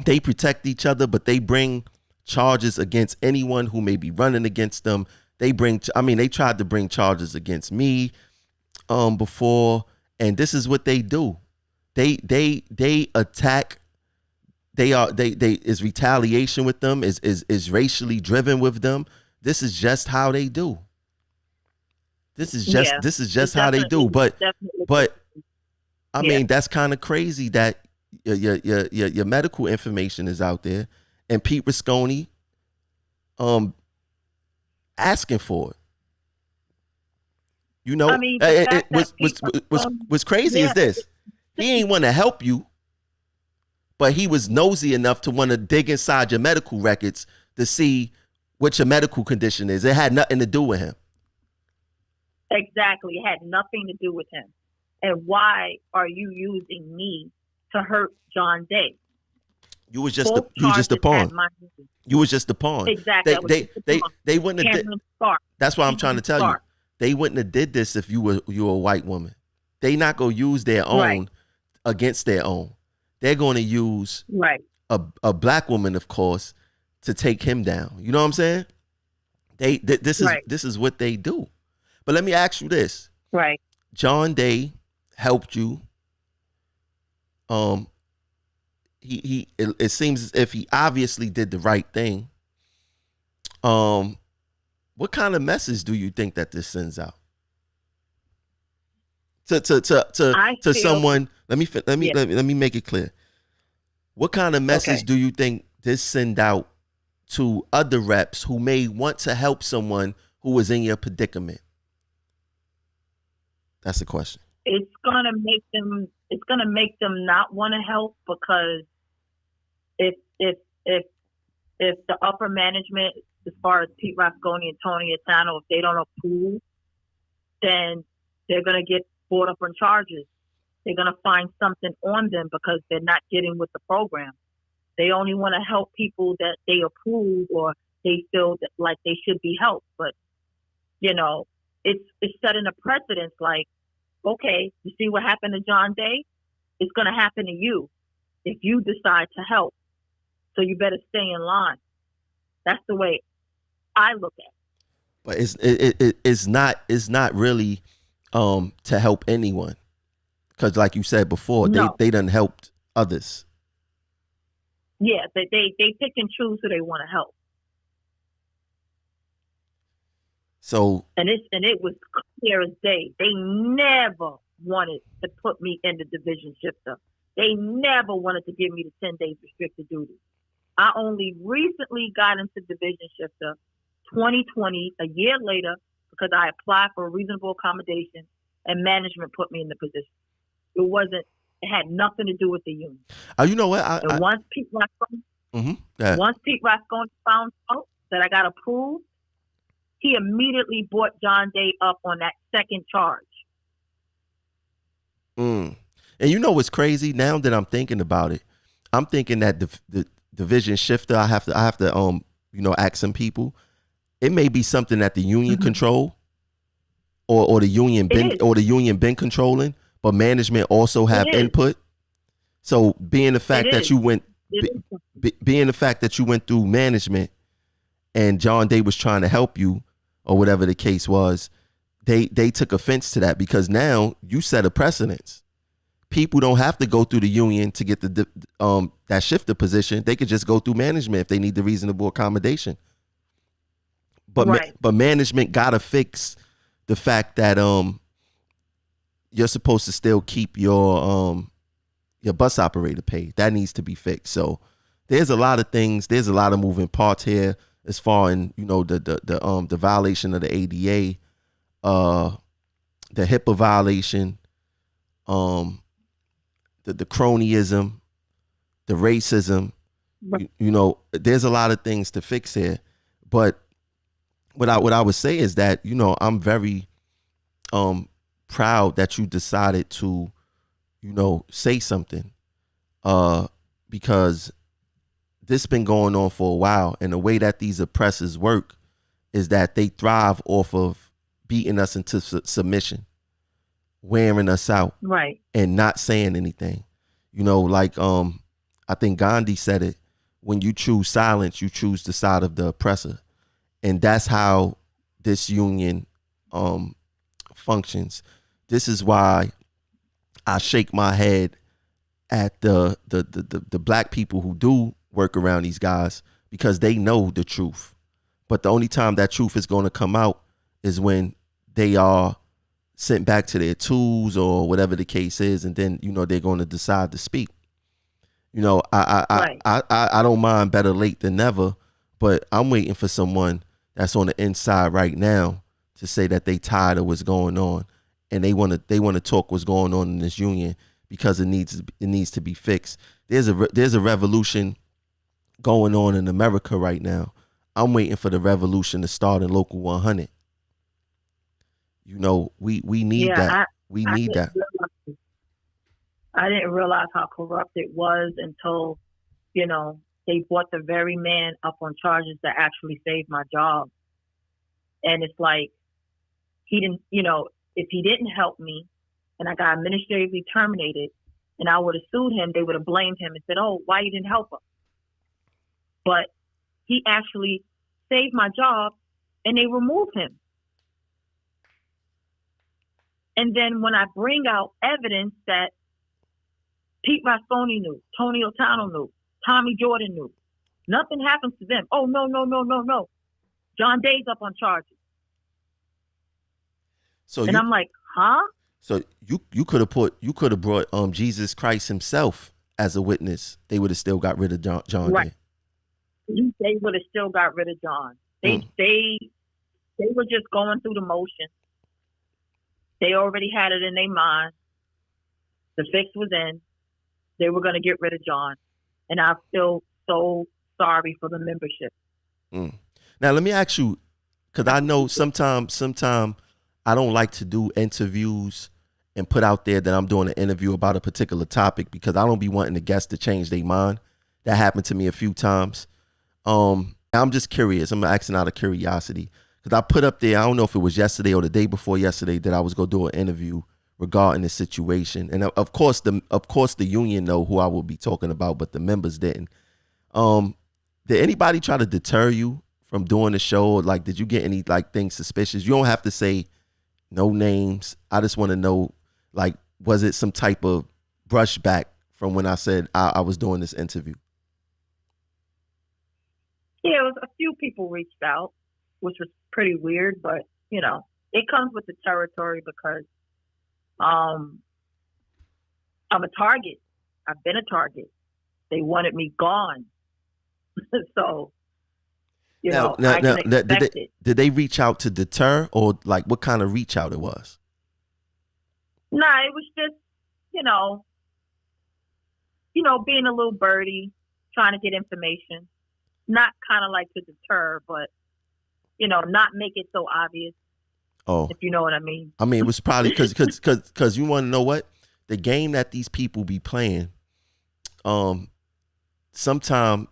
protect each other, but they bring charges against anyone who may be running against them. They tried to bring charges against me before, and this is what they do. They attack. They is retaliation with them, is racially driven with them. This is just how they do. This is just how they do. But I mean, that's kind of crazy that your medical information is out there, and Pete Risconi asking for it. You know, I mean, what's crazy is this: he ain't want to help you, but he was nosy enough to want to dig inside your medical records to see what your medical condition is. It had nothing to do with him. Exactly, it had nothing to do with him. And why are you using me to hurt John Day? You was just a pawn. You was just a pawn. Exactly. They wouldn't have did. That's why I'm trying to tell you. They wouldn't have did this if you were a white woman. They not gonna use their own against their own. They're gonna use a black woman, of course, to take him down. You know what I'm saying? This is what they do. But let me ask you this. Right. John Day helped you. It seems as if he obviously did the right thing. What kind of message do you think that this sends out to someone? Let me make it clear. What kind of message do you think this send out to other reps who may want to help someone who is in your predicament? That's the question. It's gonna make them not want to help, because if the upper management, as far as Pete Risconi and Tony Atano, if they don't approve, then they're gonna get brought up on charges. They're gonna find something on them because they're not getting with the program. They only want to help people that they approve or they feel that like they should be helped. But you know, it's setting a precedence. Like, okay, you see what happened to John Day? It's going to happen to you if you decide to help. So you better stay in line. That's the way I look at it. But it's not really to help anyone, because like you said before, they done helped others. Yeah, they pick and choose who they want to help. So and it was clear as day. They never wanted to put me in the division shifter. They never wanted to give me the 10 days restricted duty. I only recently got into division shifter 2020, a year later, because I applied for a reasonable accommodation and management put me in the position. It had nothing to do with the union. You know what? And once Pete Rasconi found out that I got approved, he immediately brought John Day up on that second charge. And you know what's crazy? Now that I'm thinking about it, I'm thinking that the division shifter, I have to ask some people. It may be something that the union control, or the union been controlling, but management also have input. So being the fact that you went through management, and John Day was trying to help you, or whatever the case was, they took offense to that, because now you set a precedence. People don't have to go through the union to get that shifter position. They could just go through management if they need the reasonable accommodation. But but management gotta fix the fact that you're supposed to still keep your bus operator paid. That needs to be fixed. So there's a lot of things. There's a lot of moving parts here, as far in the violation of the ADA, the HIPAA violation, the cronyism, the racism. There's a lot of things to fix here. But what I would say is that, I'm very proud that you decided to, say something, because this been going on for a while, and the way that these oppressors work is that they thrive off of beating us into submission, wearing us out, and not saying anything. I think Gandhi said it: when you choose silence, you choose the side of the oppressor. And that's how this union functions. This is why I shake my head at the black people who do work around these guys, because they know the truth. But the only time that truth is going to come out is when they are sent back to their tools, or whatever the case is, and then they're going to decide to speak. I don't mind, better late than never, but I'm waiting for someone that's on the inside right now to say that they tired of what's going on, and they want to talk what's going on in this union, because it needs to be fixed. There's a revolution going on in America right now. I'm waiting for the revolution to start in Local 100. We need that. We need that. I didn't realize how corrupt it was until, they brought the very man up on charges that actually saved my job. And it's like, he didn't, if he didn't help me and I got administratively terminated and I would have sued him, they would have blamed him and said, oh, why you didn't help him? But he actually saved my job, and they removed him. And then when I bring out evidence that Pete Rasconi knew, Tony Otano knew, Tommy Jordan knew, nothing happens to them. Oh, no. John Day's up on charges. I'm like, huh? So you could have brought Jesus Christ himself as a witness. They would have still got rid of John right. Day. They would have still got rid of John. They were just going through the motion. They already had it in their mind. The fix was in. They were going to get rid of John. And I feel so sorry for the membership. Now, let me ask you, because I know sometimes I don't like to do interviews and put out there that I'm doing an interview about a particular topic, because I don't be wanting the guests to change their mind. That happened to me a few times. I'm just curious. I'm asking out of curiosity, because I put up there, I don't know if it was yesterday or the day before yesterday, that I was going to do an interview regarding the situation. And of course the union know who I will be talking about, but the members didn't. Did anybody try to deter you from doing the show? Like, did you get any things suspicious? You don't have to say no names. I just want to know, was it some type of brushback from when I said I was doing this interview? Yeah, it was a few people reached out, which was pretty weird, but it comes with the territory, because I'm a target. I've been a target. They wanted me gone. So, Now, I can expect it. did they reach out to deter, or like what kind of reach out it was? Nah, it was just, you know, being a little birdie, trying to get information. Not kind of like to deter, but not make it so obvious. Oh, if you know what I mean. I mean, it was probably because you want to know what the game that these people be playing. Sometime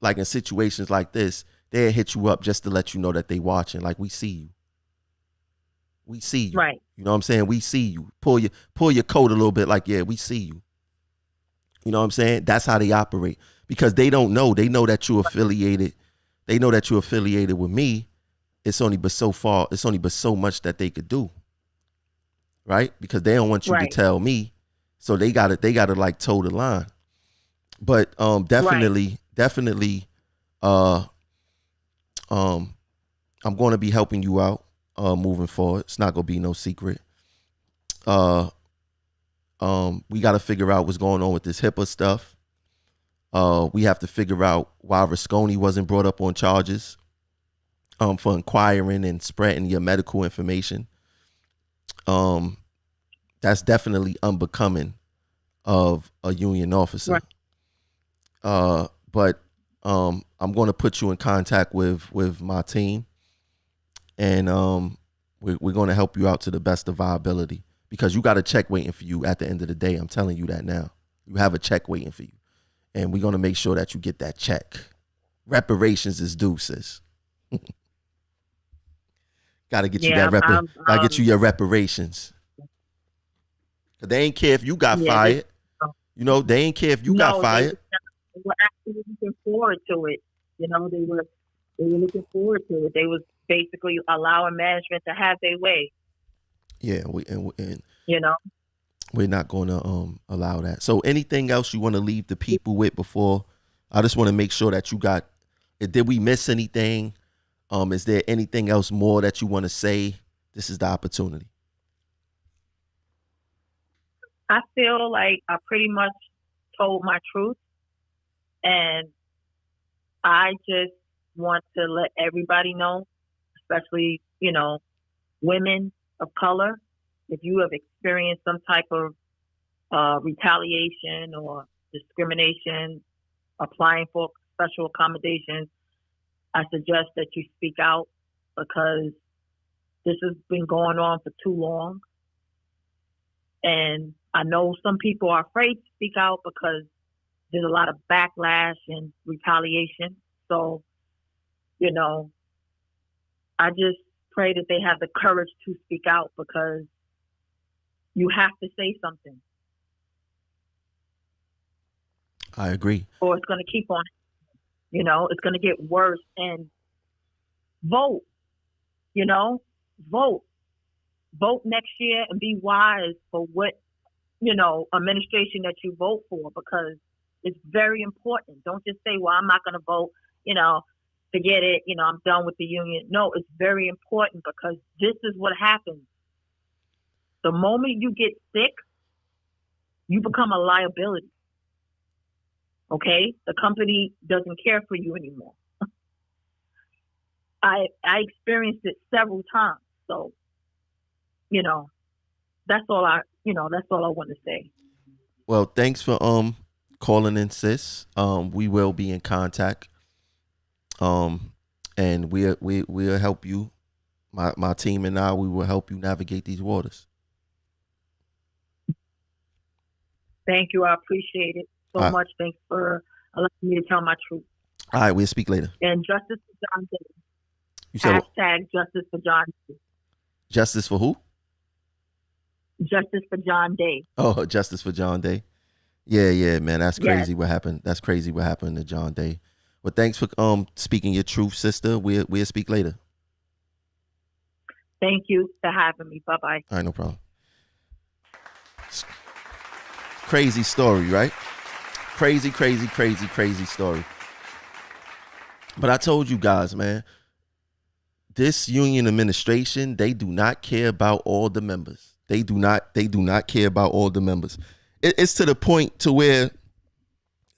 like in situations like this, they'll hit you up just to let you know that they watching. Like, we see you. We see you. Right. You know what I'm saying? We see you. Pull your coat a little bit, like, yeah, we see you. You know what I'm saying? That's how they operate. Because they don't know. They know that you're affiliated. They know that you're affiliated with me. It's only but so far. It's only but so much that they could do. Right? Because they don't want you to tell me. So they gotta like toe the line. But definitely, I'm going to be helping you out moving forward. It's not going to be no secret. We got to figure out what's going on with this HIPAA stuff. We have to figure out why Rasconi wasn't brought up on charges for inquiring and spreading your medical information. That's definitely unbecoming of a union officer. Right. But I'm going to put you in contact with my team, and we're going to help you out to the best of our ability, because you got a check waiting for you at the end of the day. I'm telling you that now. You have a check waiting for you, and we're going to make sure that you get that check. Reparations is due, sis. Got to get you that gotta get you your reparations. Cause they ain't care if you got fired. They ain't care if you got fired. They were actually looking forward to it. They were looking forward to it. They was basically allowing management to have their way. Yeah, and we're not going to allow that. So anything else you want to leave the people with before? I just want to make sure that you got. Did we miss anything? Is there anything else more that you want to say? This is the opportunity. I feel like I pretty much told my truth, and I just want to let everybody know, especially, women of color, if you have experienced some type of retaliation or discrimination, applying for special accommodations, I suggest that you speak out, because this has been going on for too long. And I know some people are afraid to speak out because there's a lot of backlash and retaliation. So, I just pray that they have the courage to speak out, because you have to say something. I agree. Or it's going to keep on, it's going to get worse. And vote, vote next year and be wise for what, administration that you vote for, because it's very important. Don't just say, well, I'm not going to vote, forget it, I'm done with the union. No, it's very important, because this is what happens. The moment you get sick, you become a liability. Okay? The company doesn't care for you anymore. I experienced it several times. So, that's all I want to say. Well, thanks for calling in, sis. We will be in contact. And we'll help you. My team and I, we will help you navigate these waters. Thank you. I appreciate it so much. Thanks for allowing me to tell my truth. All right, we'll speak later. And justice for John Day. You said # justice for John Day. Justice for who? Justice for John Day. Oh, justice for John Day. Yeah, man. That's crazy what happened. That's crazy what happened to John Day. Well, thanks for speaking your truth, sister. We'll speak later. Thank you for having me. Bye-bye. All right, no problem. Crazy story, right? Crazy story. But I told you guys, man, this union administration, they do not care about all the members. They do not care about all the members. It's to the point to where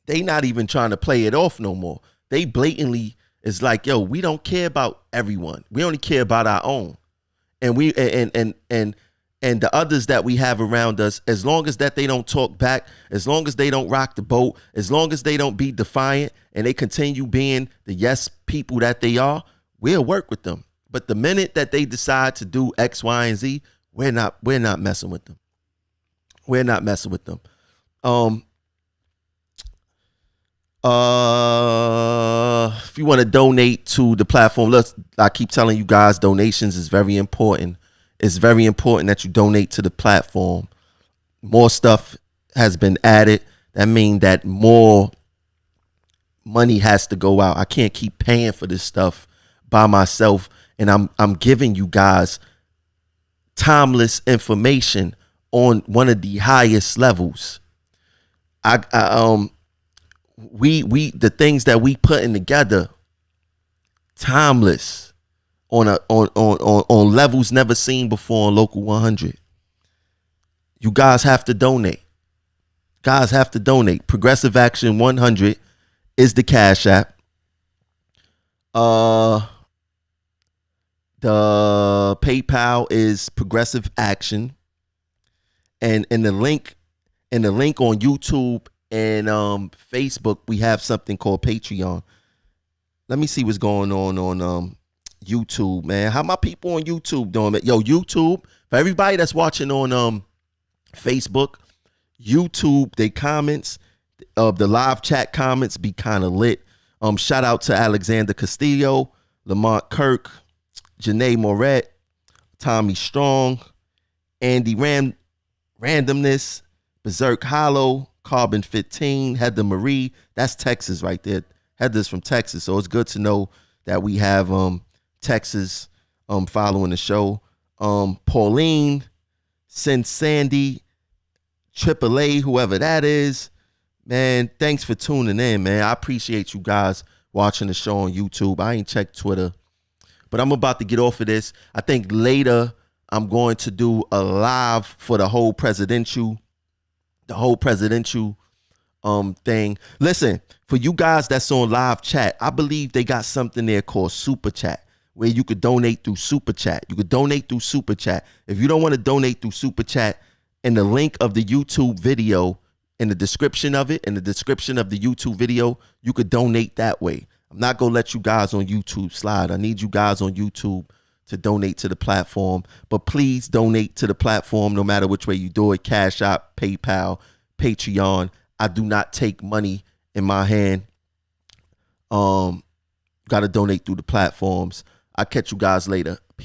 they not even trying to play it off no more. They blatantly is like, yo, we don't care about everyone. We only care about our own. And we and the others that we have around us, as long as that they don't talk back, as long as they don't rock the boat, as long as they don't be defiant and they continue being the yes people that they are, we'll work with them. But the minute that they decide to do X, Y, and Z, we're not messing with them. We're not messing with them. If you want to donate to the platform, I keep telling you guys, donations is very important. It's very important that you donate to the platform. More stuff has been added. That means that more money has to go out. I can't keep paying for this stuff by myself. And I'm giving you guys timeless information on one of the highest levels. The things that we putting together, timeless, on levels never seen before on Local 100. You guys have to donate. Guys have to donate. Progressive Action 100 is the Cash App. The PayPal is Progressive Action, and in the link on YouTube and Facebook, we have something called Patreon. Let me see what's going on YouTube, man. How my people on YouTube doing it? Yo, YouTube, for everybody that's watching on Facebook, YouTube, they comments of the live chat comments be kind of lit. Shout out to Alexander Castillo, Lamont Kirk, Janae Moret, Tommy Strong, Andy Randomness, Berserk Hollow, Carbon 15, Heather Marie. That's Texas right there. Heather's from Texas, so it's good to know that we have Texas following the show. Pauline, Sin Sandy, AAA, whoever that is. Man, thanks for tuning in, man. I appreciate you guys watching the show on YouTube. I ain't checked Twitter, but I'm about to get off of this. I think later I'm going to do a live for the whole presidential thing. Listen, for you guys that's on live chat, I believe they got something there called Super Chat, where you could donate through Super Chat. You could donate through Super Chat. If you don't want to donate through Super Chat, in the link of the YouTube video, in the description of the YouTube video, you could donate that way. I'm not going to let you guys on YouTube slide. I need you guys on YouTube to donate to the platform. But please donate to the platform no matter which way you do it. Cash App, PayPal, Patreon. I do not take money in my hand. Got to donate through the platforms. I'll catch you guys later.